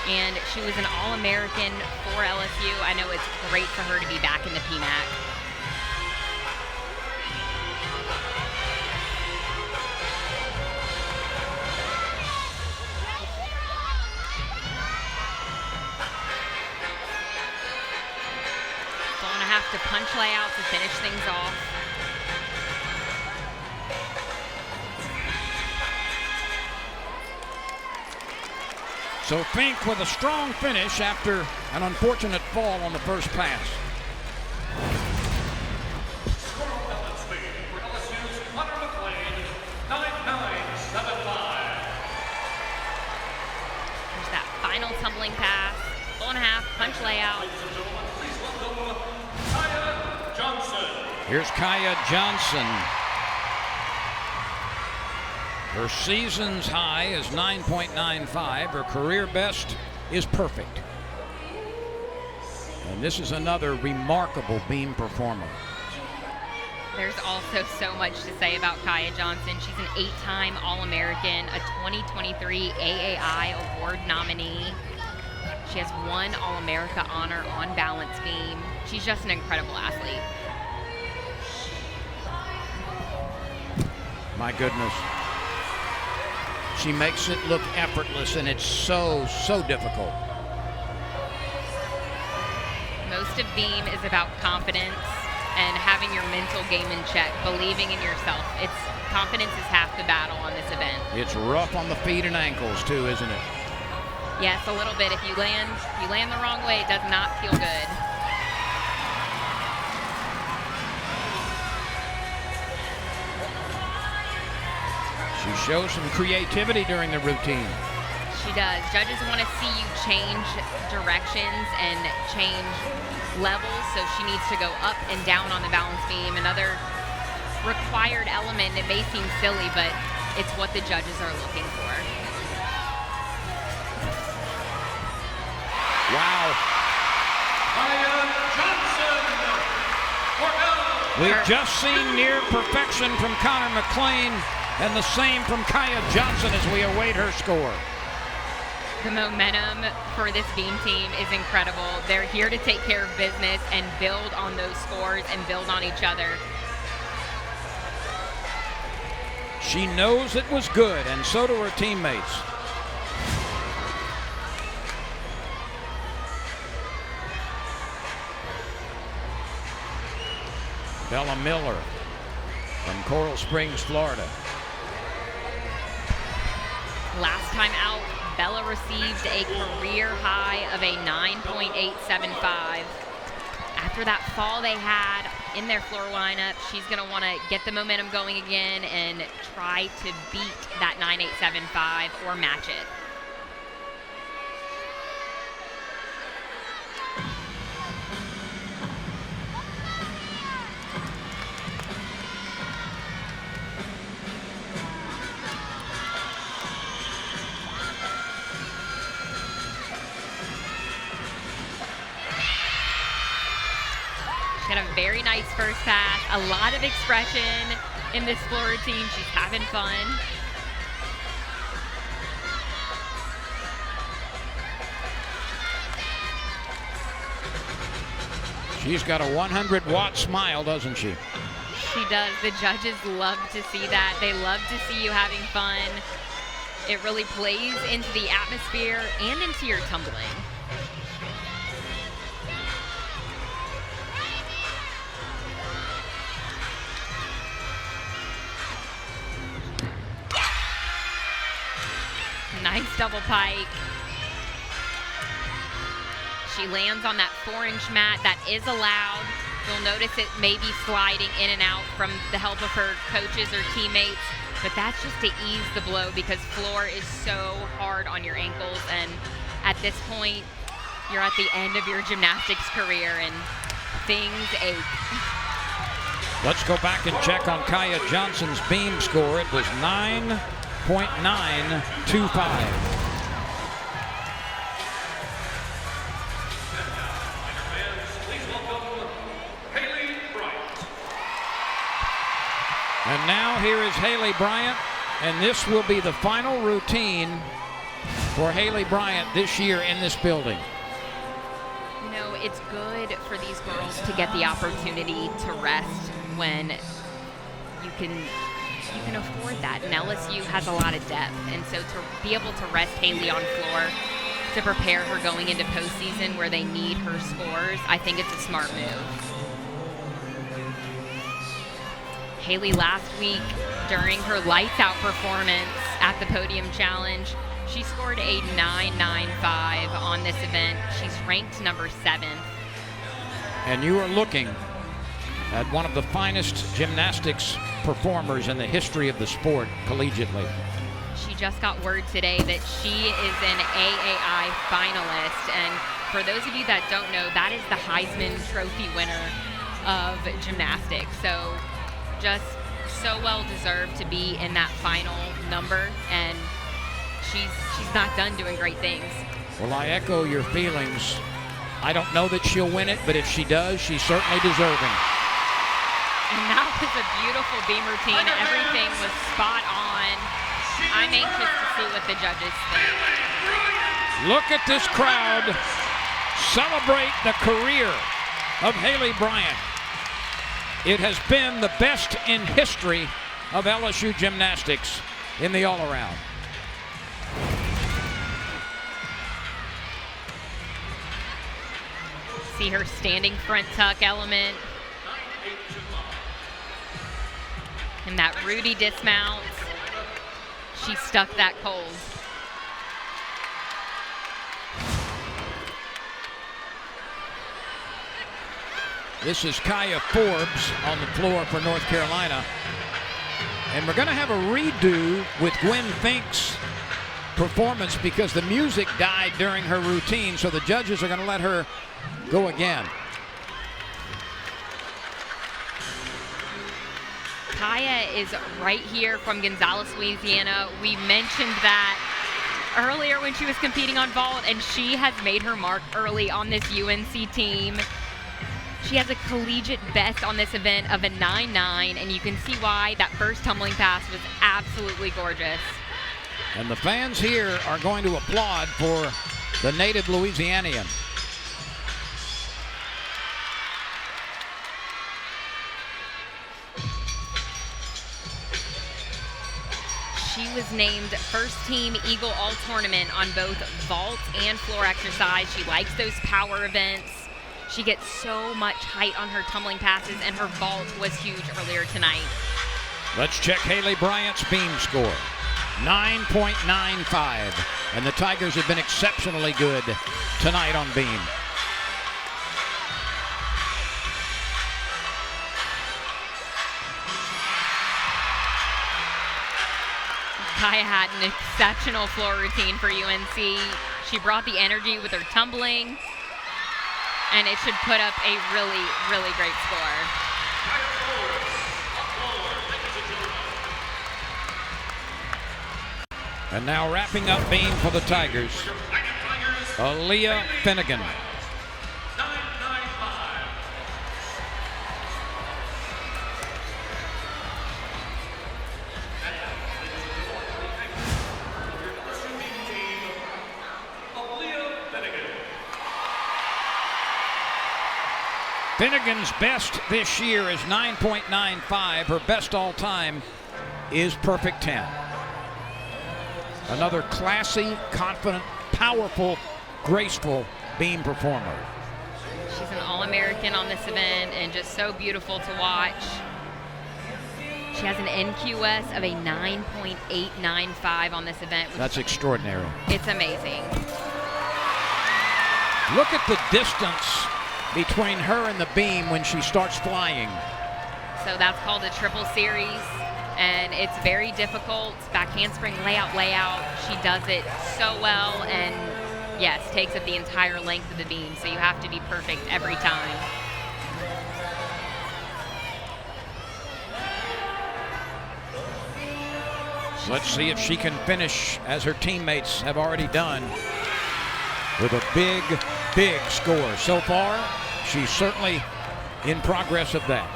And she was an All-American for LSU. I know it's great for her to be back in the PMAC. Gonna have to punch layout to finish things off. So Fink with a strong finish after an unfortunate fall on the first pass. Score on balance beat for LSU's Connor McLean, 9.975. There's that final tumbling pass, full and a half, punch layout. Ladies and gentlemen, please welcome Kaya Johnson. Here's Kaya Johnson. Her season's high is 9.95. Her career best is perfect. And this is another remarkable beam performer. There's also so much to say about Kaya Johnson. She's an 8-time All-American, a 2023 AAI Award nominee. She has 1 All-America honor on balance beam. She's just an incredible athlete. My goodness. She makes it look effortless, and it's so difficult. Most of beam is about confidence and having your mental game in check, believing in yourself. Confidence is half the battle on this event. It's rough on the feet and ankles too, isn't it? Yes, a little bit. If you land the wrong way, it does not feel good. She shows some creativity during the routine. She does. Judges want to see you change directions and change levels, so she needs to go up and down on the balance beam. Another required element. It may seem silly, but it's what the judges are looking for. Wow. Kaya Johnson for LSU. We've just seen near perfection from Connor McLean, and the same from Kaya Johnson as we await her score. The momentum for this beam team is incredible. They're here to take care of business and build on those scores and build on each other. She knows it was good, and so do her teammates. Bella Miller from Coral Springs, Florida. Last time out, Bella received a career high of a 9.875. After that fall they had in their floor lineup, she's going to want to get the momentum going again and try to beat that 9.875 or match it. She had a very nice first pass, a lot of expression. in this floor routine. She's having fun. She's got a 100-watt smile, doesn't she? She does. The judges love to see that. They love to see you having fun. It really plays into the atmosphere and into your tumbling. Nice double pike. She lands on that 4-inch mat. That is allowed. You'll notice it may be sliding in and out from the help of her coaches or teammates, but that's just to ease the blow because floor is so hard on your ankles, and at this point, you're at the end of your gymnastics career and things ache. Let's go back and check on Kaya Johnson's beam score. It was 9.925. And now here is Haley Bryant, and this will be the final routine for Haley Bryant this year in this building. You know, it's good for these girls to get the opportunity to rest when you can afford that. And LSU has a lot of depth, and so to be able to rest Haley on floor to prepare her going into postseason where they need her scores, I think it's a smart move. Haley last week during her lights out performance at the Podium Challenge, she scored a 9.95 on this event. She's ranked number 7. And you are looking at one of the finest gymnastics performers in the history of the sport collegiately. She just got word today that she is an AAI finalist. And for those of you that don't know, that is the Heisman Trophy winner of gymnastics. So just so well deserved to be in that final number, and she's not done doing great things. Well, I echo your feelings. I don't know that she'll win it, but if she does, she's certainly deserving. And that was a beautiful beam routine. Everything was spot on. I'm anxious to see what the judges think. Look at this crowd celebrate the career of Haley Bryant. It has been the best in history of LSU gymnastics in the all-around. See her standing front tuck element. And that Rudy dismount. She stuck that cold. This is Kaya Forbes on the floor for North Carolina. And we're going to have a redo with Gwen Fink's performance because the music died during her routine, so the judges are going to let her go again. Kaya is right here from Gonzales, Louisiana. We mentioned that earlier when she was competing on vault, and she has made her mark early on this UNC team. She has a collegiate best on this event of a 9.9, and you can see why that first tumbling pass was absolutely gorgeous. And the fans here are going to applaud for the native Louisianian. She was named first team Eagle All Tournament on both vault and floor exercise. She likes those power events. She gets so much height on her tumbling passes, and her vault was huge earlier tonight. Let's check Haley Bryant's beam score. 9.95. And the Tigers have been exceptionally good tonight on beam. Kaya had an exceptional floor routine for UNC. She brought the energy with her tumbling, and it should put up a really, really great score. And now wrapping up beam for the Tigers, Aaliyah Finnegan. Finnegan's best this year is 9.95. Her best all time is perfect 10. Another classy, confident, powerful, graceful beam performer. She's an All-American on this event and just so beautiful to watch. She has an NQS of a 9.895 on this event. That's extraordinary. It's amazing. Look at the distance between her and the beam when she starts flying. So that's called a triple series, and it's very difficult. Back handspring layout. She does it so well, and yes, takes up the entire length of the beam, so you have to be perfect every time. Let's see if she can finish, as her teammates have already done, with a big, big score. So far, she's certainly in progress of that.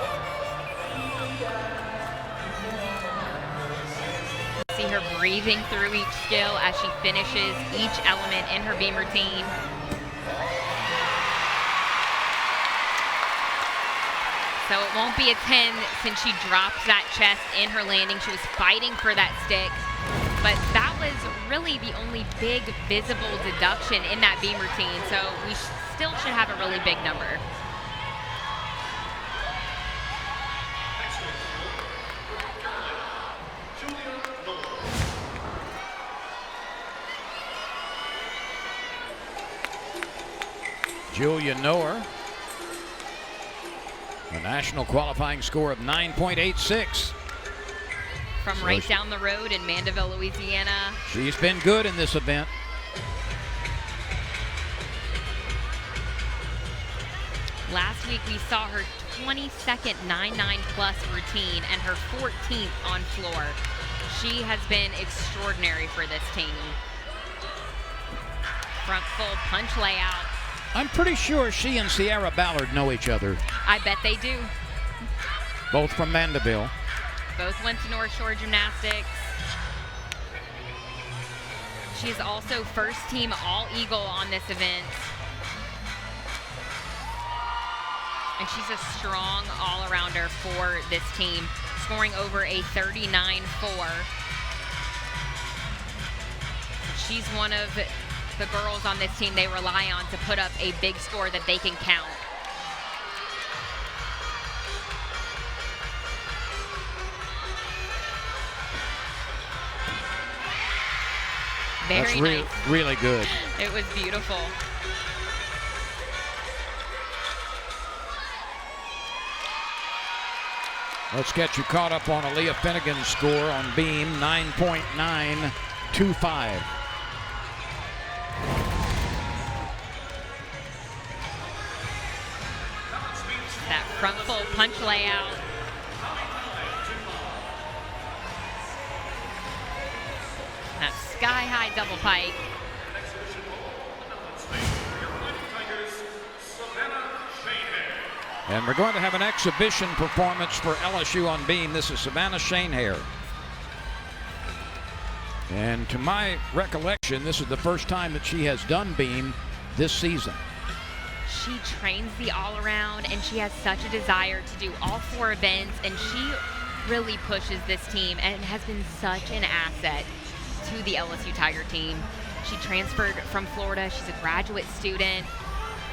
See her breathing through each skill as she finishes each element in her beam routine. So it won't be a 10 since she dropped that chest in her landing. She was fighting for that stick, but that was really the only big visible deduction in that beam routine. So we still should have a really big number. Julia Noer, a national qualifying score of 9.86. From right down the road in Mandeville, Louisiana. She's been good in this event. Last week we saw her 22nd 9.9 plus routine and her 14th on floor. She has been extraordinary for this team. Front full punch layout. I'm pretty sure she and Sierra Ballard know each other. I bet they do. Both from Mandeville. Both went to North Shore Gymnastics. She's also first team All-Eagle on this event. And she's a strong all-arounder for this team, scoring over a 39.4. She's one of the girls on this team they rely on to put up a big score that they can count. Very nice. Really good. It was beautiful. Let's get you caught up on Aaliyah Finnegan's score on beam, 9.925. That front full punch layout. That sky-high double pike. And we're going to have an exhibition performance for LSU on beam. This is Savannah Shanehair. And to my recollection, this is the first time that she has done beam this season. She trains the all-around, and she has such a desire to do all 4 events, and she really pushes this team and has been such an asset to the LSU Tiger team. She transferred from Florida. She's a graduate student,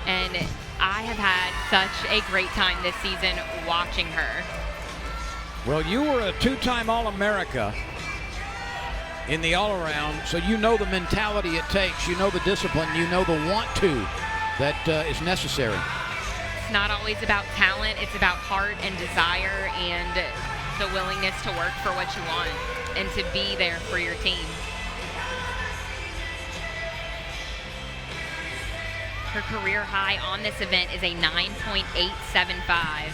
and I have had such a great time this season watching her. Well, you were a 2-time All-America in the all-around, so you know the mentality it takes, you know the discipline, you know the want to that is necessary. It's not always about talent, it's about heart and desire and the willingness to work for what you want and to be there for your team. Her career high on this event is a 9.875.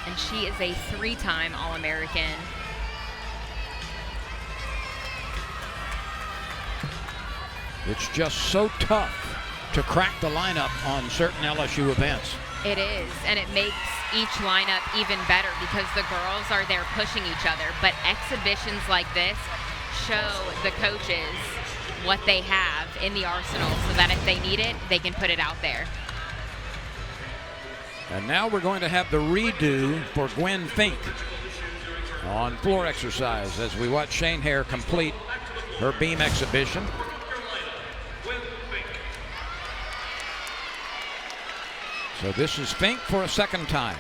And she is a 3-time All-American. It's just so tough to crack the lineup on certain LSU events. It is, and it makes each lineup even better because the girls are there pushing each other. But exhibitions like this show the coaches what they have in the arsenal so that if they need it, they can put it out there. And now we're going to have the redo for Gwen Fink on floor exercise as we watch Shane Hare complete her beam exhibition. So this is Fink for a second time.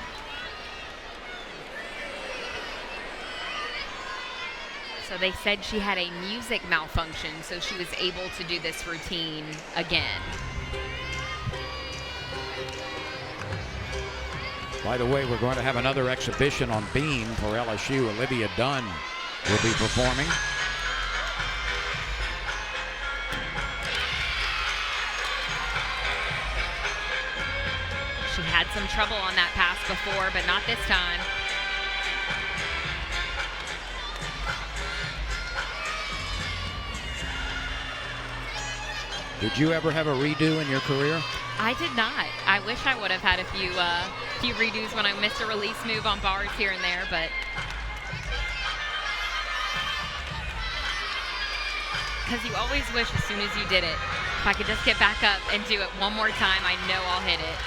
So they said she had a music malfunction, so she was able to do this routine again. By the way, we're going to have another exhibition on beam for LSU. Olivia Dunn will be performing. She had some trouble on that pass before, but not this time. Did you ever have a redo in your career? I did not. I wish I would have had a few redos when I missed a release move on bars here and there, but because you always wish as soon as you did it, if I could just get back up and do it one more time, I know I'll hit it.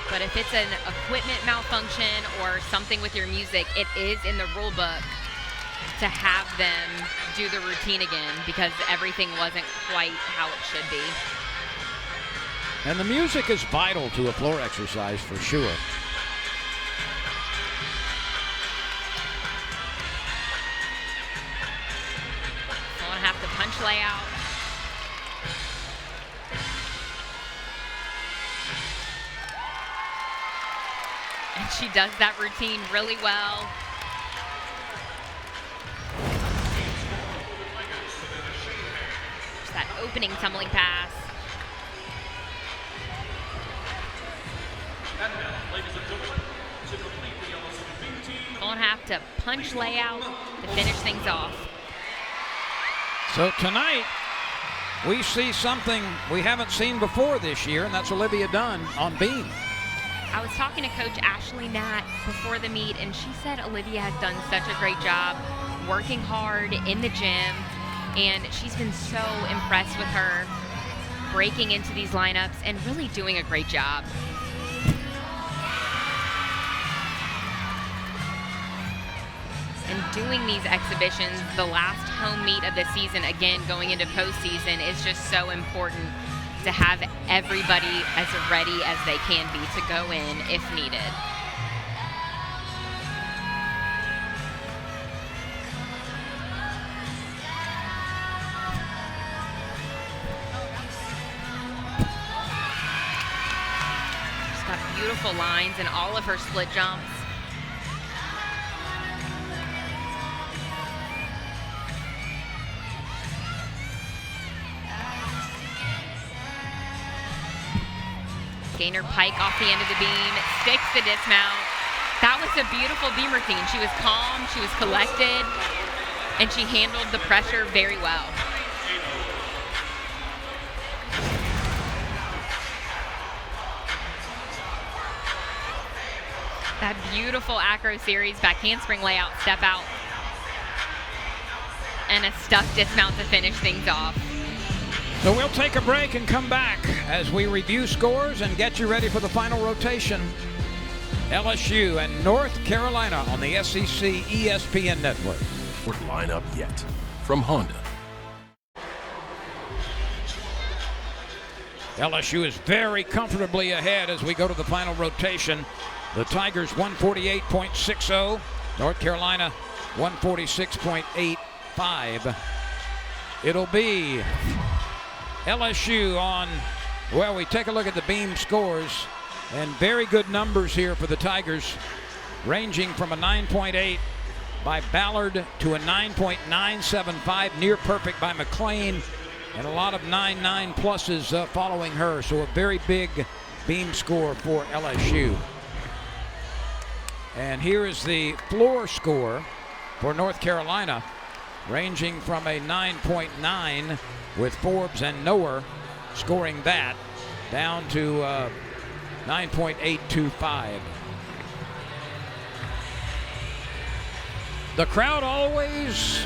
But if it's an equipment malfunction or something with your music, it is in the rule book to have them do the routine again because everything wasn't quite how it should be. And the music is vital to a floor exercise for sure. So I'm gonna have to punch layout. And she does that routine really well. Just that opening tumbling pass. And now, ladies and gentlemen, to complete the LSU beam team, Gonna have to punch layout to finish things off. So tonight, we see something we haven't seen before this year, and that's Olivia Dunn on beam. I was talking to Coach Ashley Natt before the meet, and she said Olivia has done such a great job working hard in the gym, and she's been so impressed with her breaking into these lineups and really doing a great job. And doing these exhibitions, the last home meet of the season, again going into postseason, is just so important to have everybody as ready as they can be to go in if needed. She's got beautiful lines in all of her split jumps. Gainer pike off the end of the beam, sticks the dismount. That was a beautiful beam routine. She was calm, she was collected, and she handled the pressure very well. That beautiful acro series back handspring layout, step out, and a stuck dismount to finish things off. So we'll take a break and come back as we review scores and get you ready for the final rotation. LSU and North Carolina on the SEC ESPN Network. Lineup yet from Honda. LSU is very comfortably ahead as we go to the final rotation. The Tigers 148.60, North Carolina 146.85. It'll be LSU on, well, we take a look at the beam scores, and very good numbers here for the Tigers, ranging from a 9.8 by Ballard to a 9.975, near perfect by McLean, and a lot of 9.9 pluses following her, so a very big beam score for LSU. And here is the floor score for North Carolina, ranging from a 9.9 with Forbes and Noer scoring that, down to 9.825. The crowd always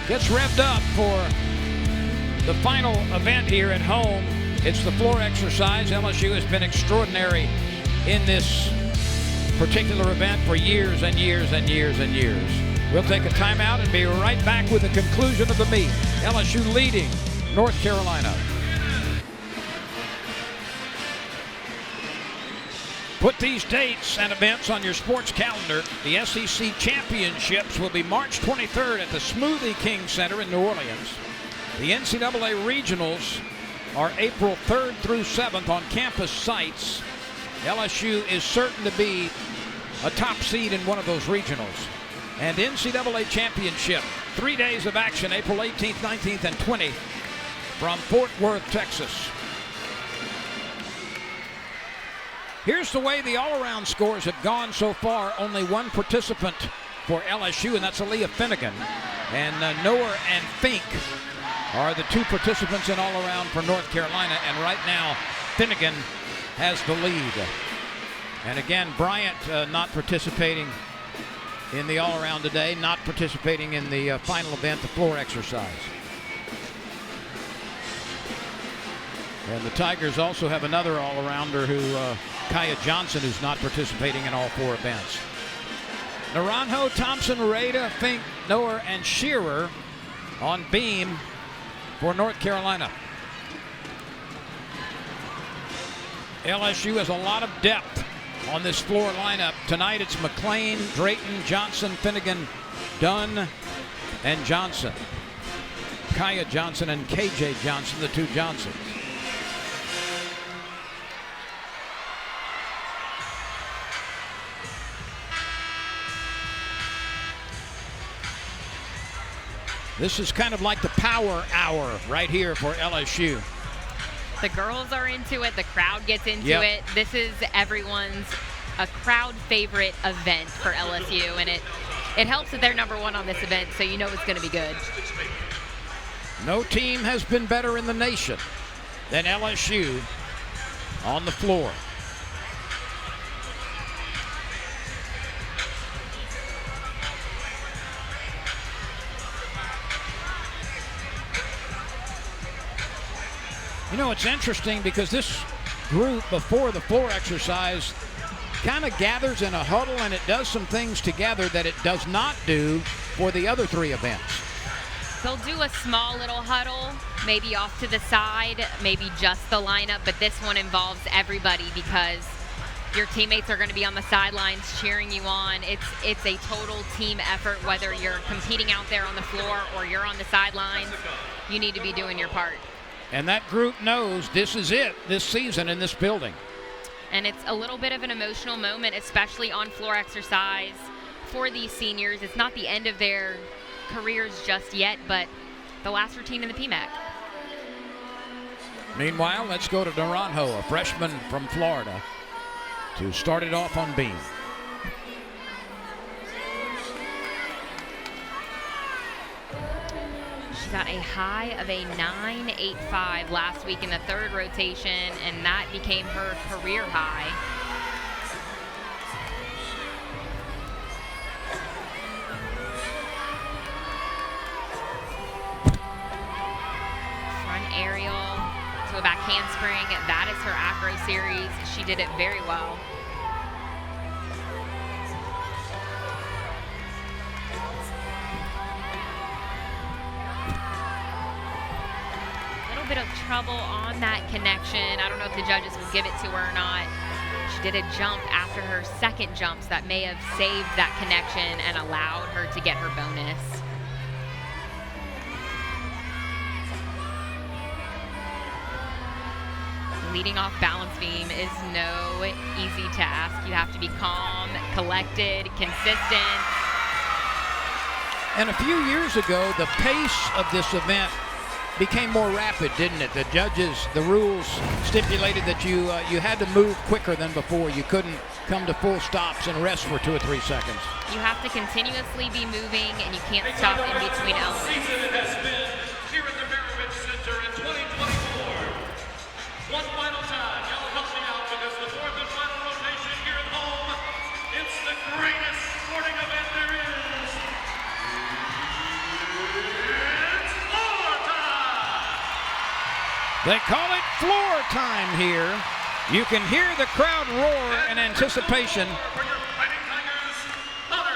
gets revved up for the final event here at home. It's the floor exercise. LSU has been extraordinary in this particular event for years and years and years and years. We'll take a timeout and be right back with the conclusion of the meet. LSU leading North Carolina. Put these dates and events on your sports calendar. The SEC Championships will be March 23rd at the Smoothie King Center in New Orleans. The NCAA Regionals are April 3rd through 7th on campus sites. LSU is certain to be a top seed in one of those regionals. And NCAA Championship, 3 days of action, April 18th, 19th, and 20th from Fort Worth, Texas. Here's the way the all-around scores have gone so far. Only one participant for LSU, and that's Aaliyah Finnegan. And Noah and Fink are the two participants in all-around for North Carolina. And right now, Finnegan has the lead. And again, Bryant not participating in the all-around today, not participating in the final event, the floor exercise. And the Tigers also have another all-arounder who, Kaya Johnson, who's not participating in all four events. Naranjo, Thompson, Rada, Fink, Noah, and Shearer on beam for North Carolina. LSU has a lot of depth on this floor lineup. Tonight it's McLean, Drayton, Johnson, Finnegan, Dunn, and Johnson. Kaya Johnson and KJ Johnson, the two Johnsons. This is kind of like the power hour right here for LSU. The girls are into it. The crowd gets into Yep. it. This is everyone's a crowd favorite event for LSU, and it helps that they're number one on this event, so you know it's going to be good. No team has been better in the nation than LSU on the floor. You know, it's interesting because this group before the floor exercise kind of gathers in a huddle, and it does some things together that it does not do for the other three events. They'll do a small little huddle, maybe off to the side, maybe just the lineup, but this one involves everybody because your teammates are going to be on the sidelines cheering you on. It's a total team effort, whether you're competing out there on the floor or you're on the sidelines. You need to be doing your part. And that group knows this is it this season in this building. And it's a little bit of an emotional moment, especially on floor exercise for these seniors. It's not the end of their careers just yet, but the last routine in the PMAC. Meanwhile, let's go to Naranjo, a freshman from Florida, to start it off on beam. She got a high of a 9.85 last week in the third rotation, and that became her career high. Front aerial to a back handspring. That is her acro series. She did it very well. Bit of trouble on that connection. I don't know if the judges will give it to her or not. She did a jump after her second jumps that may have saved that connection and allowed her to get her bonus. Leading off balance beam is no easy task. You have to be calm, collected, consistent. And a few years ago, the pace of this event became more rapid, didn't it? The judges, the rules stipulated that you had to move quicker than before. You couldn't come to full stops and rest for 2 or 3 seconds. You have to continuously be moving, and you can't stop in between elements. Season it has been here at the Merriman Center in 2024. One final time, y'all help me out because the fourth and final rotation here at home. It's the greatest sporting event there is. They call it floor time here. You can hear the crowd roar in anticipation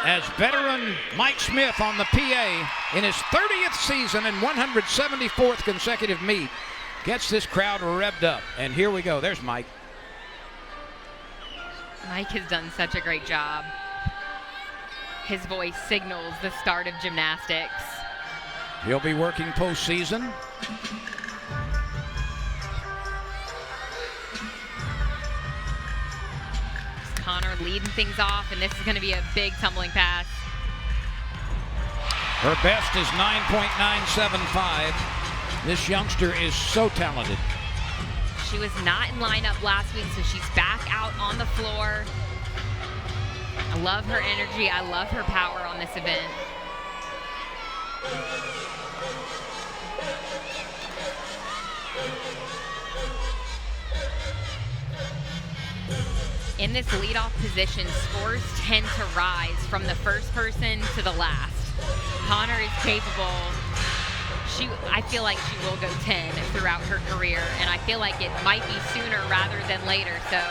as veteran Mike Smith on the PA in his 30th season and 174th consecutive meet gets this crowd revved up. And here we go. There's Mike. Mike has done such a great job. His voice signals the start of gymnastics. He'll be working postseason. Connor leading things off, and this is going to be a big tumbling pass. Her best is 9.975. This youngster is so talented. She was not in lineup last week, so she's back out on the floor. I love her energy. I love her power on this event. In this leadoff position, scores tend to rise from the first person to the last. Connor is capable. I feel like she will go 10 throughout her career, and I feel like it might be sooner rather than later. So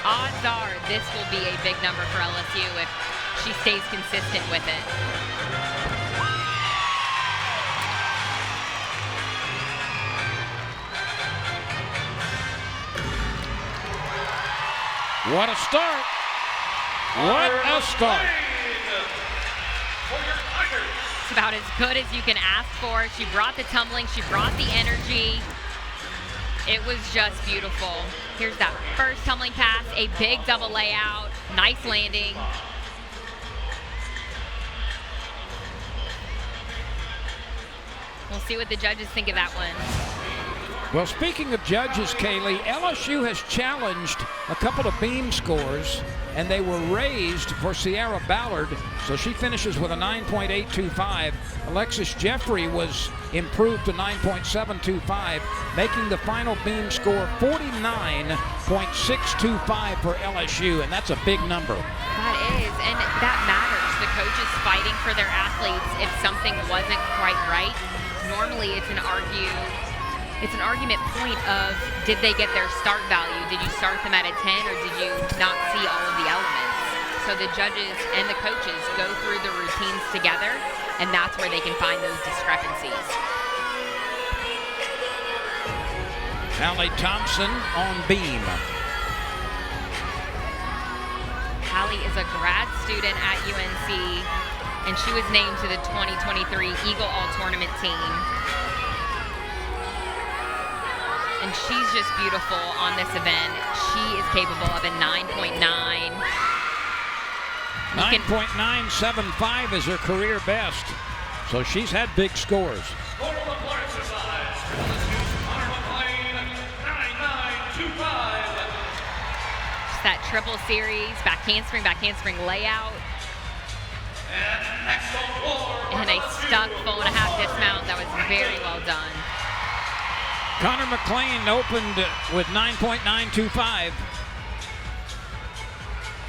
odds are this will be a big number for LSU if she stays consistent with it. What a start. What a start. It's about as good as you can ask for. She brought the tumbling. She brought the energy. It was just beautiful. Here's that first tumbling pass, a big double layout, nice landing. We'll see what the judges think of that one. Well, speaking of judges, Kaylee, LSU has challenged a couple of beam scores, and they were raised for Sierra Ballard, so she finishes with a 9.825. Alexis Jeffrey was improved to 9.725, making the final beam score 49.625 for LSU, and that's a big number. That is, and that matters. The coaches fighting for their athletes if something wasn't quite right. Normally it's an argument point of, did they get their start value? Did you start them at a 10, or did you not see all of the elements? So the judges and the coaches go through the routines together, and that's where they can find those discrepancies. Allie Thompson on beam. Allie is a grad student at UNC, and she was named to the 2023 Eagle All-Tournament team. And she's just beautiful on this event. She is capable of a 9.9. 9.975 is her career best. So she's had big scores. Just that triple series, back handspring layout. And a stuck full and a half dismount. That was very well done. Connor McLean opened with 9.925.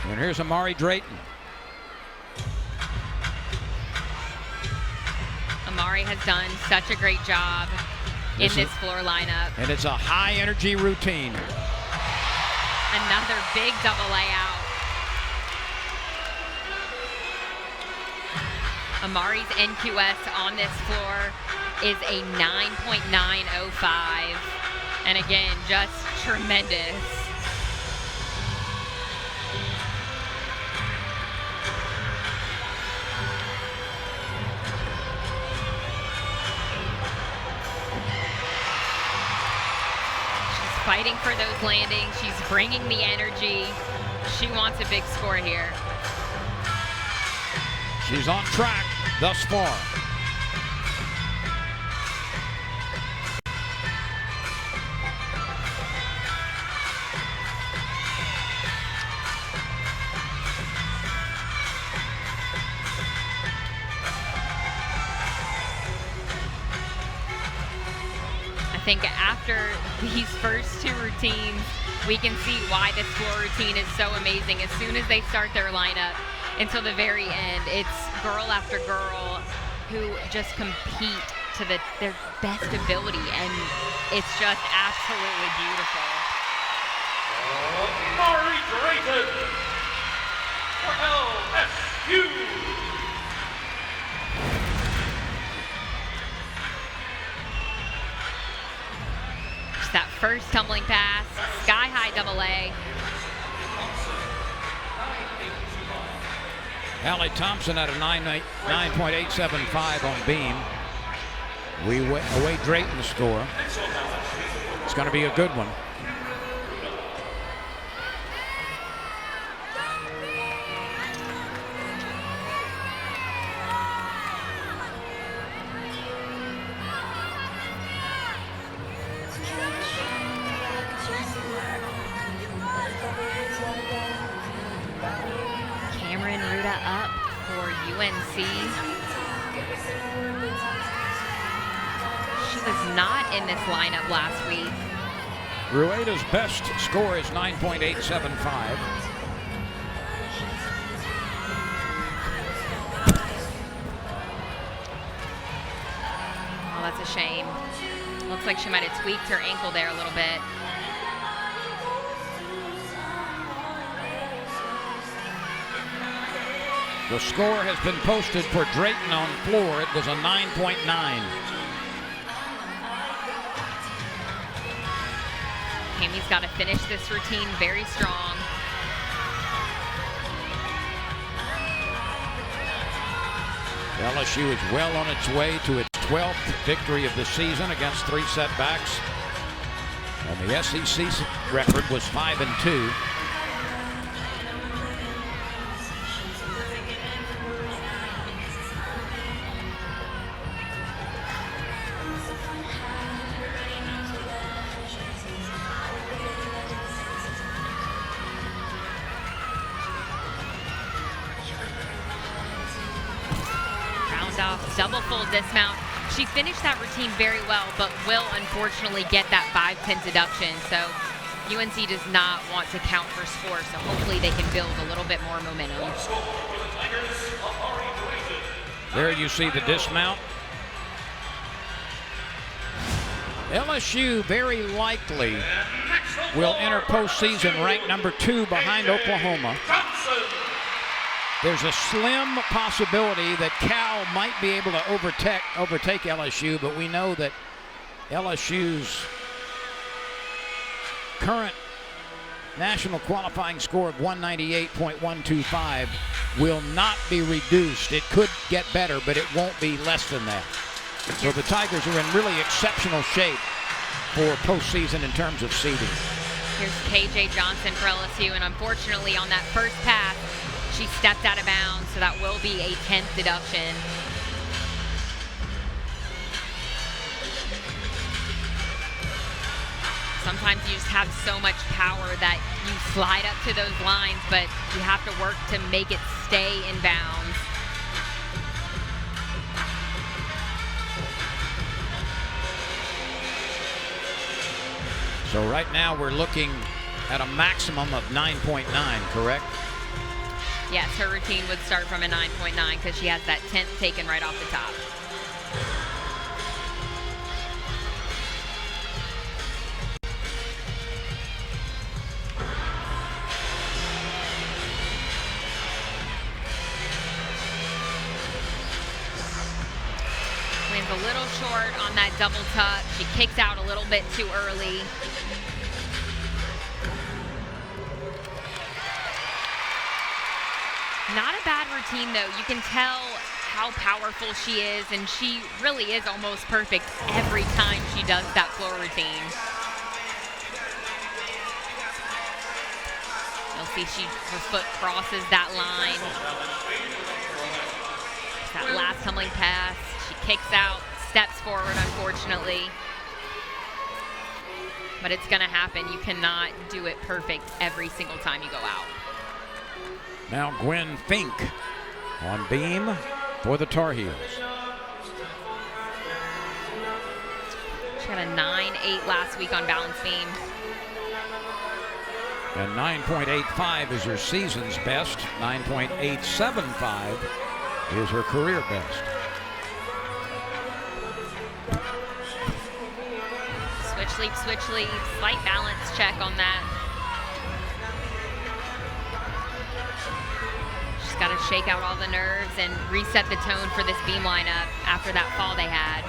And here's Amari Drayton. Amari has done such a great job in this floor lineup. And it's a high energy routine. Another big double layout. Amari's NQS on this floor is a 9.905. And again, just tremendous. She's fighting for those landings. She's bringing the energy. She wants a big score here. She's on track thus far. I think after these first two routines, we can see why this floor routine is so amazing. As soon as they start their lineup until the very end, it's girl after girl who just compete to their best ability, and it's just absolutely beautiful. Mari Drayton for LSU. Just that first tumbling pass, sky-high double-A. Allie Thompson at a 9.875 on beam. We await Drayton's score. It's going to be a good one. Up for UNC. She was not in this lineup last week. Rueda's best score is 9.875. Oh, that's a shame. Looks like she might have tweaked her ankle there a little bit. The score has been posted for Drayton on floor. It was a 9.9. Cammie's got to finish this routine very strong. LSU is well on its way to its 12th victory of the season against 3 setbacks. And the SEC record was 5-2. Double full dismount. She finished that routine very well, but will unfortunately get that 5-10 deduction. So UNC does not want to count for score, so hopefully they can build a little bit more momentum. There you see the dismount. LSU very likely will enter postseason ranked number 2 behind Oklahoma. There's a slim possibility that Cal might be able to overtake LSU, but we know that LSU's current national qualifying score of 198.125 will not be reduced. It could get better, but it won't be less than that. So the Tigers are in really exceptional shape for postseason in terms of seeding. Here's KJ Johnson for LSU, and unfortunately on that first pass, she stepped out of bounds, so that will be a 10th deduction. Sometimes you just have so much power that you slide up to those lines, but you have to work to make it stay in bounds. So right now we're looking at a maximum of 9.9, correct? Yes, her routine would start from a 9.9 because she has that 10th taken right off the top. Lands a little short on that double tuck. She kicks out a little bit too early. Not a bad routine, though. You can tell how powerful she is, and she really is almost perfect every time she does that floor routine. You'll see her foot crosses that line. That last tumbling pass. She kicks out, steps forward, unfortunately. But it's going to happen. You cannot do it perfect every single time you go out. Now Gwen Fink on beam for the Tar Heels. She had a 9.8 last week on balance beam. And 9.85 is her season's best. 9.875 is her career best. leap, slight balance check on that. She's got to shake out all the nerves and reset the tone for this beam lineup after that fall they had.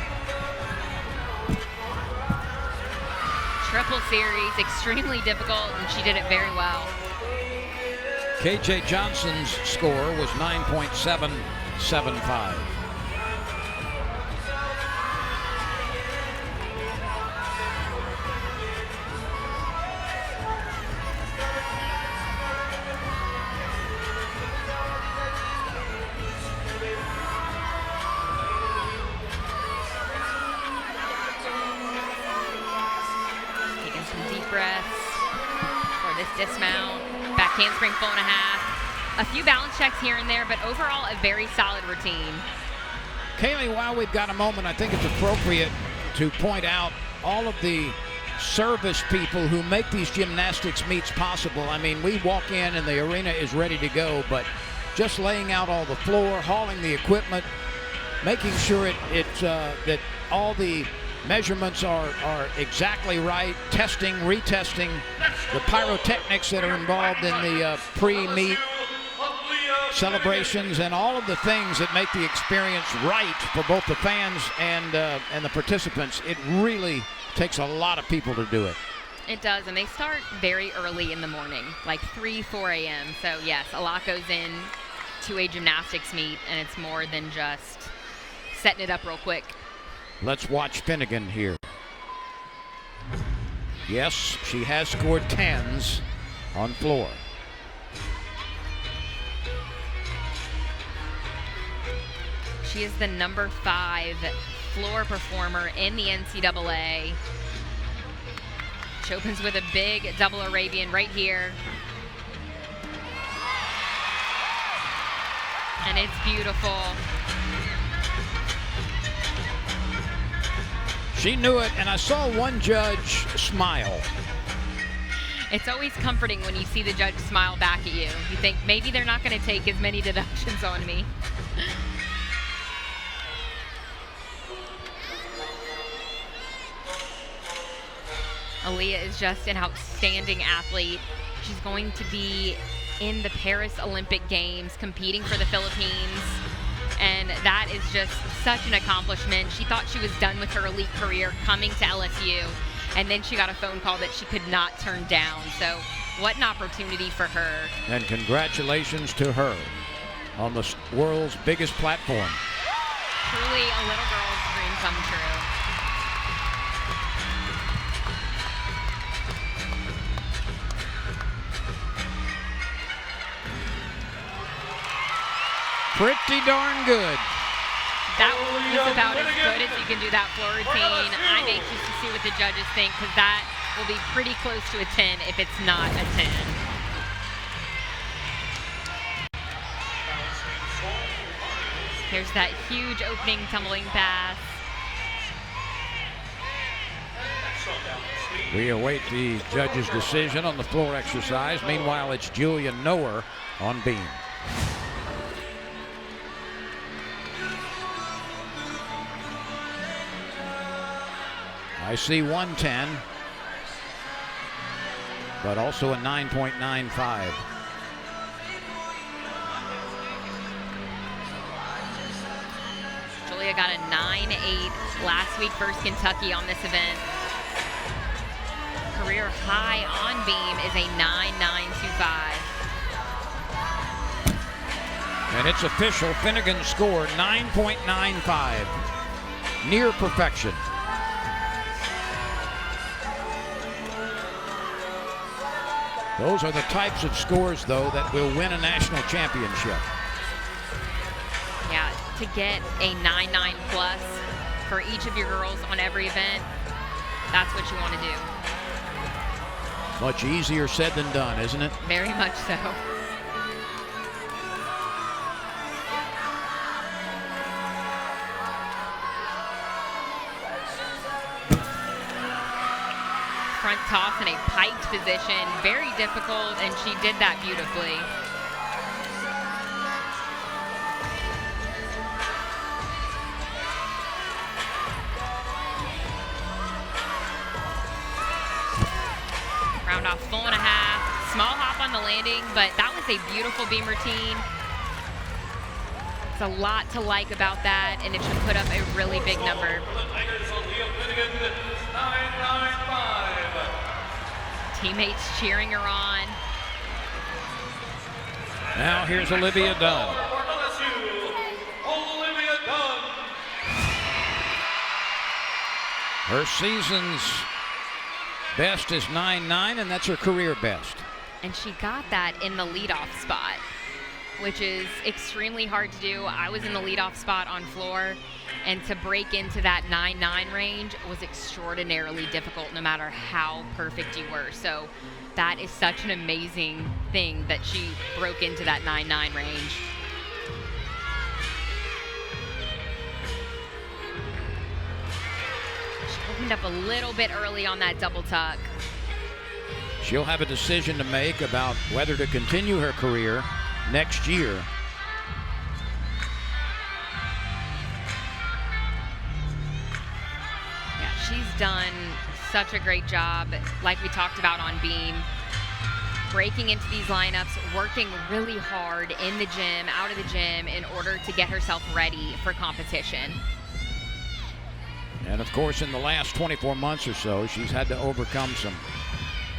Triple series, extremely difficult, and she did it very well. KJ Johnson's score was 9.775. Taking some deep breaths for this dismount. Back handspring full and a half. A few balance checks here and there, but overall a very solid routine. Kaylee, while we've got a moment, I think it's appropriate to point out all of the service people who make these gymnastics meets possible. I mean, we walk in and the arena is ready to go, but just laying out all the floor, hauling the equipment, making sure that all the measurements are exactly right, testing, retesting, the pyrotechnics that are involved in the pre-meet celebrations, and all of the things that make the experience right for both the fans and the participants. It really takes a lot of people to do it. It does, and they start very early in the morning, like 3, 4 a.m. So yes, a lot goes in to a gymnastics meet, and it's more than just setting it up real quick. Let's watch Finnegan here. Yes, she has scored 10s on floor. She is the number 5 floor performer in the NCAA. She opens with a big double Arabian right here. And it's beautiful. She knew it, and I saw one judge smile. It's always comforting when you see the judge smile back at you. You think maybe they're not going to take as many deductions on me. Aaliyah is just an outstanding athlete. She's going to be in the Paris Olympic Games competing for the Philippines. And that is just such an accomplishment. She thought she was done with her elite career coming to LSU, and then she got a phone call that she could not turn down. So what an opportunity for her. And congratulations to her on the world's biggest platform. Truly a little girl's dream come true. Pretty darn good. That was about as good as you can do that floor routine. I'm anxious to see what the judges think, because that will be pretty close to a 10 if it's not a 10. Here's that huge opening tumbling pass. We await the judge's decision on the floor exercise. Meanwhile, it's Julia Noer on beam. I see 110, but also a 9.95. Julia got a 9.8 last week versus Kentucky on this event. Career high on beam is a 9.925. And it's official. Finnegan scored 9.95. Near perfection. Those are the types of scores, though, that will win a national championship. Yeah, to get a 9.9 plus for each of your girls on every event, that's what you want to do. Much easier said than done, isn't it? Very much so. Front toss in a piked position, very difficult, and she did that beautifully. Round off full and a half. Small hop on the landing, but that was a beautiful beam routine. It's a lot to like about that, and it should put up a really big number. Teammates cheering her on. Now here's Olivia Dunn. Her season's best is 9.9, and that's her career best. And she got that in the leadoff spot, which is extremely hard to do. I was in the leadoff spot on floor, and to break into that 9.9 range was extraordinarily difficult no matter how perfect you were. So that is such an amazing thing that she broke into that 9.9 range. She opened up a little bit early on that double tuck. She'll have a decision to make about whether to continue her career next year. Yeah, she's done such a great job, like we talked about on beam, breaking into these lineups, working really hard in the gym, out of the gym, in order to get herself ready for competition. And of course, in the last 24 months or so, she's had to overcome some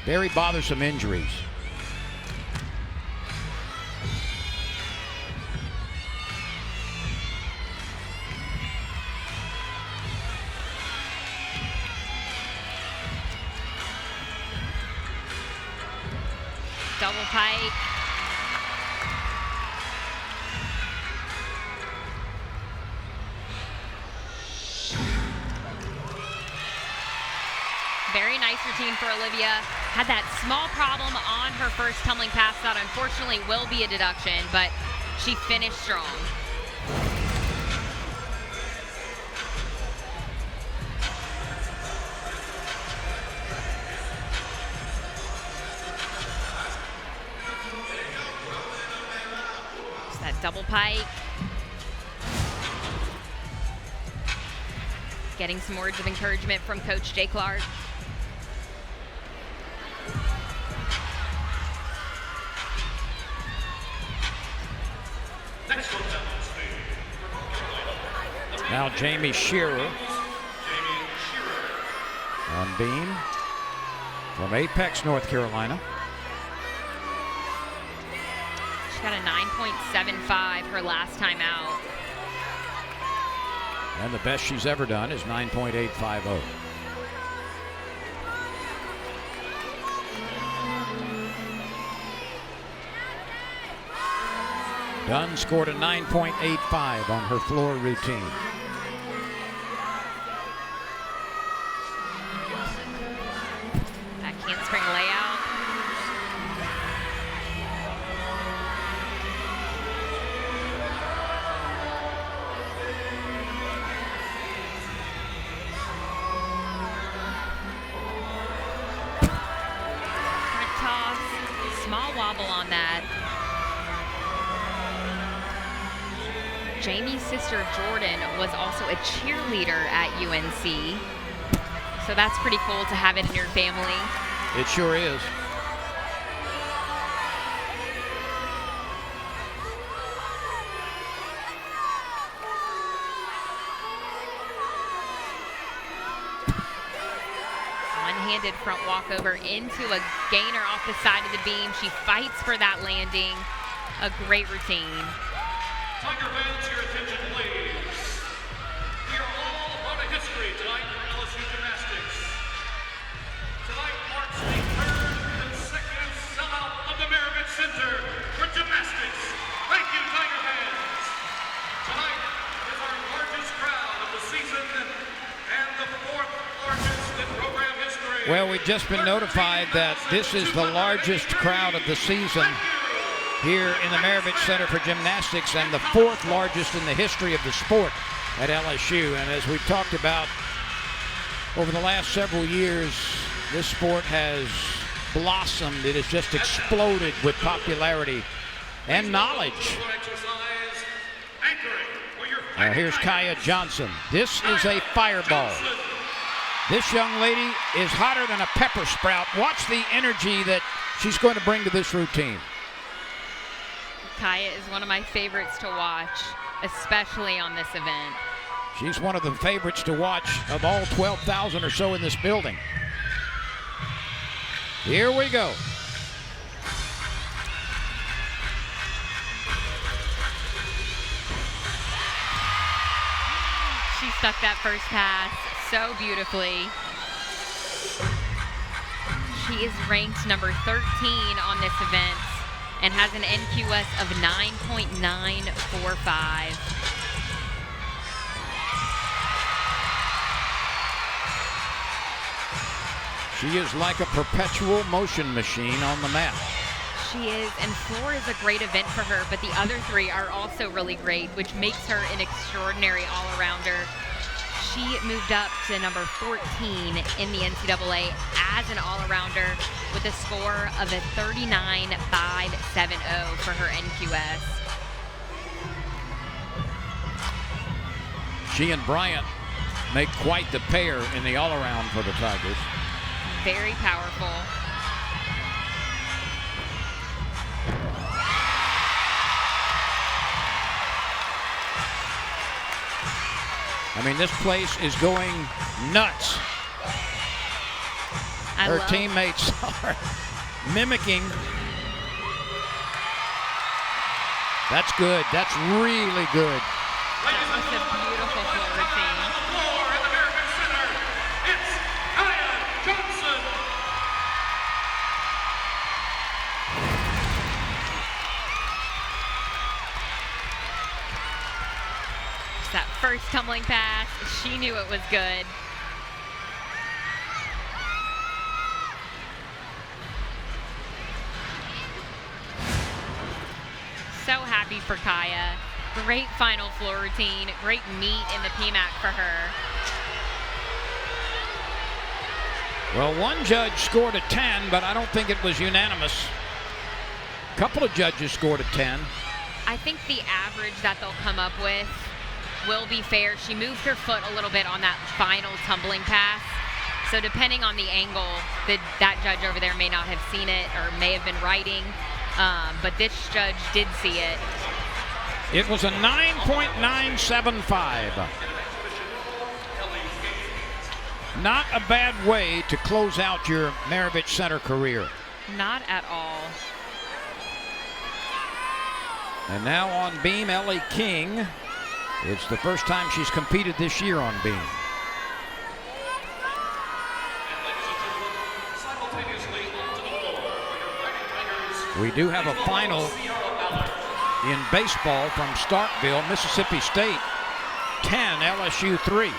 very bothersome injuries. Double pike. Very nice routine for Olivia. Had that small problem on her first tumbling pass that unfortunately will be a deduction, but she finished strong. Just that double pike. Getting some words of encouragement from Coach Jay Clark. Now Jamie Shearer on beam from Apex, North Carolina. She got a 9.75 her last time out. And the best she's ever done is 9.850. Dunn scored a 9.85 on her floor routine. That handspring layout. Front toss, small wobble on that. Jamie's sister Jordan was also a cheerleader at UNC. So that's pretty cool to have it in your family. It sure is. One-handed front walkover into a gainer off the side of the beam. She fights for that landing. A great routine. Tiger fans, your attention, please. We are all part of history tonight for LSU gymnastics. Tonight marks the third consecutive sellout of the Merriman Center for gymnastics. Thank you, Tiger fans. Tonight is our largest crowd of the season and the fourth largest in program history. Well, we've just been notified that this is the largest crowd of the season here in the Maravich Center for Gymnastics and the fourth largest in the history of the sport at LSU. And as we've talked about over the last several years, this sport has blossomed. It has just exploded with popularity and knowledge. Now here's Kaya Johnson. This is a fireball. This young lady is hotter than a pepper sprout. Watch the energy that she's going to bring to this routine. Kaya is one of my favorites to watch, especially on this event. She's one of the favorites to watch of all 12,000 or so in this building. Here we go. She stuck that first pass so beautifully. She is ranked number 13 on this event and has an NQS of 9.945. She is like a perpetual motion machine on the mat. She is, and floor is a great event for her, but the other three are also really great, which makes her an extraordinary all-arounder. She moved up to number 14 in the NCAA as an all-arounder with a score of a 39.570 for her NQS. She and Bryant make quite the pair in the all-around for the Tigers. Very powerful. I mean, this place is going nuts. Her teammates are mimicking. That's good. That's really good. That was a beautiful floor routine. On the floor in the American Center, it's Kaya Johnson. That first tumbling pass, she knew it was good. So happy for Kaya. Great final floor routine, great meet in the PMAC for her. Well, one judge scored a 10, but I don't think it was unanimous. A couple of judges scored a 10. I think the average that they'll come up with will be fair. She moved her foot a little bit on that final tumbling pass. So depending on the angle, that judge over there may not have seen it or may have been writing, but this judge did see it. It was a 9.975. Not a bad way to close out your Maravich Center career. Not at all. And now on beam, Ellie King. It's the first time she's competed this year on beam. We do have a final in baseball from Starkville, Mississippi State, 10, LSU 3.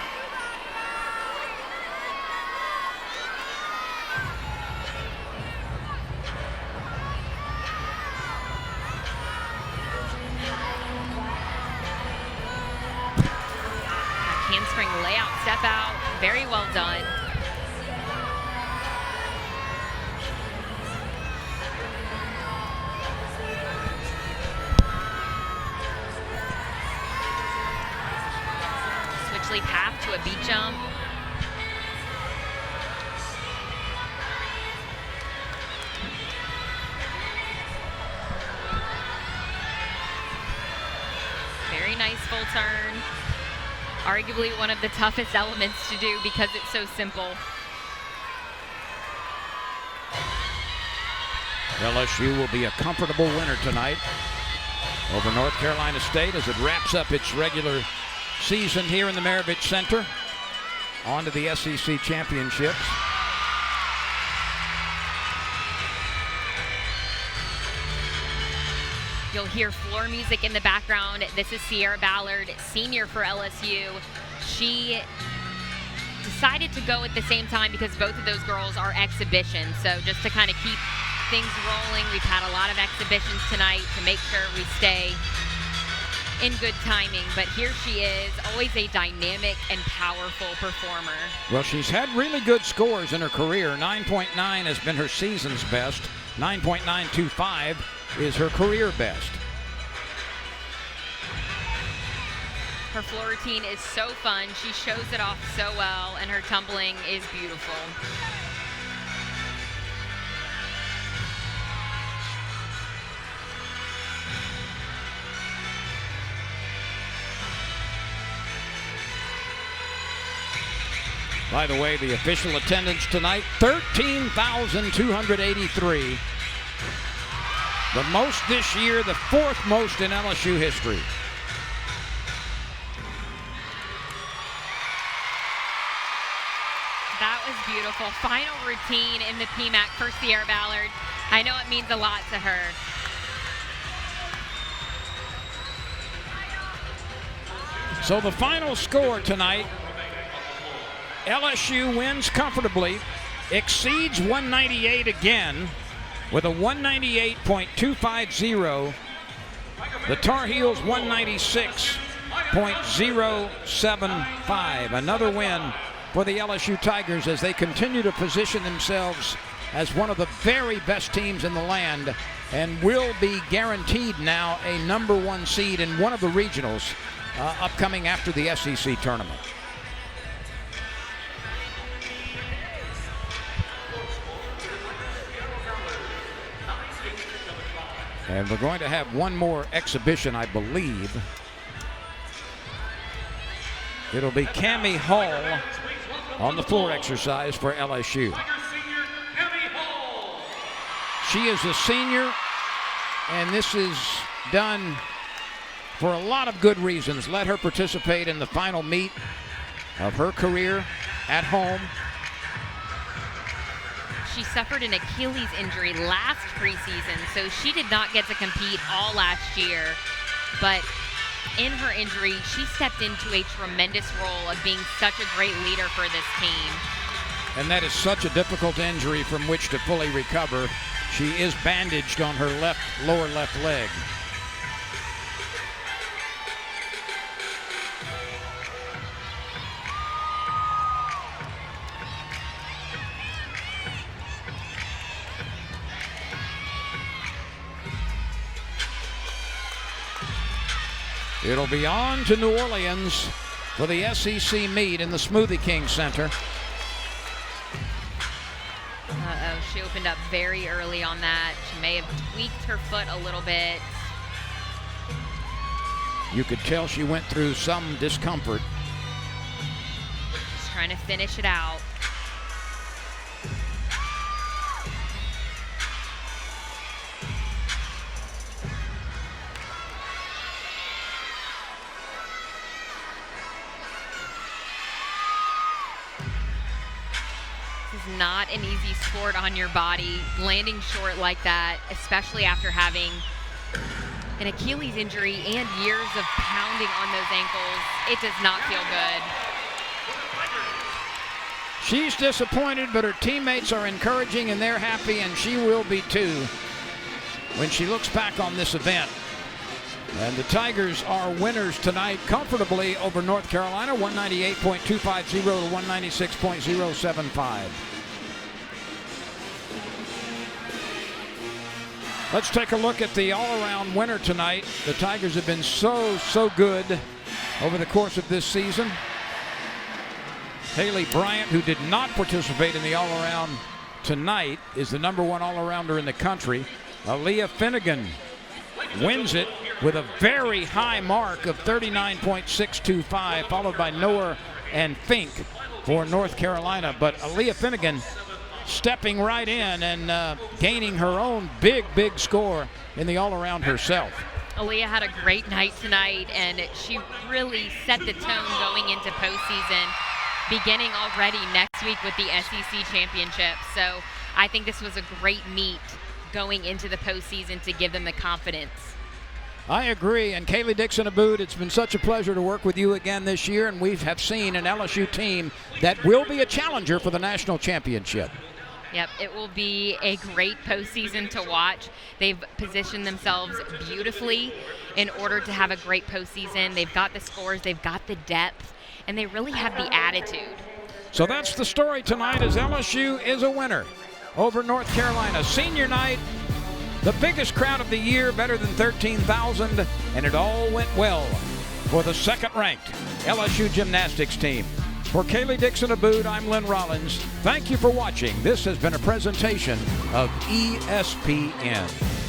Handspring layout, step out, very well done. Switch leap half to a beat jump. Very nice full turn. Arguably one of the toughest elements to do because it's so simple. LSU will be a comfortable winner tonight over North Carolina State as it wraps up its regular season here in the Maravich Center. On to the SEC championships. You'll hear floor music in the background. This is Sierra Ballard, senior for LSU. She decided to go at the same time because both of those girls are exhibitions. So just to kind of keep things rolling, we've had a lot of exhibitions tonight to make sure we stay in good timing. But here she is, always a dynamic and powerful performer. Well, she's had really good scores in her career. 9.9 has been her season's best. 9.925 is her career best. Her floor routine is so fun. She shows it off so well, and her tumbling is beautiful. By the way, the official attendance tonight, 13,283. The most this year, the fourth most in LSU history. That was beautiful. Final routine in the PMAC for Sierra Ballard. I know it means a lot to her. So the final score tonight, LSU wins comfortably, exceeds 198 again with a 198.250. The Tar Heels 196.075. Another win for the LSU Tigers as they continue to position themselves as one of the very best teams in the land and will be guaranteed now a #1 seed in one of the regionals upcoming after the SEC tournament. And we're going to have one more exhibition, I believe. It'll be Cammie Hall on the floor exercise for LSU. She is a senior, and this is done for a lot of good reasons. Let her participate in the final meet of her career at home. She suffered an Achilles injury last preseason, so she did not get to compete all last year. But in her injury, she stepped into a tremendous role of being such a great leader for this team. And that is such a difficult injury from which to fully recover. She is bandaged on her lower left leg. It'll be on to New Orleans for the SEC meet in the Smoothie King Center. Uh-oh, she opened up very early on that. She may have tweaked her foot a little bit. You could tell she went through some discomfort. Just trying to finish it out. Not an easy sport on your body, landing short like that, especially after having an Achilles injury and years of pounding on those ankles. It does not feel good. She's disappointed, but her teammates are encouraging and they're happy, and she will be too when she looks back on this event. And the Tigers are winners tonight comfortably over North Carolina, 198.250 to 196.075. Let's take a look at the all-around winner tonight. The Tigers have been so good over the course of this season. Haley Bryant, who did not participate in the all-around tonight, is the #1 all-arounder in the country. Aaliyah Finnegan wins it with a very high mark of 39.625, followed by Noah and Fink for North Carolina. But Aaliyah Finnegan stepping right in and gaining her own big score in the all-around herself. Aaliyah had a great night tonight, and she really set the tone going into postseason, beginning already next week with the SEC championship. So I think this was a great meet going into the postseason to give them the confidence. I agree, and Kaylee Dixon-Abood, it's been such a pleasure to work with you again this year, and we have seen an LSU team that will be a challenger for the national championship. Yep, it will be a great postseason to watch. They've positioned themselves beautifully in order to have a great postseason. They've got the scores, they've got the depth, and they really have the attitude. So that's the story tonight, as LSU is a winner over North Carolina. Senior night, the biggest crowd of the year, better than 13,000, and it all went well for the second-ranked LSU gymnastics team. For Kaylee Dixon-Abood, I'm Lynn Rollins. Thank you for watching. This has been a presentation of ESPN.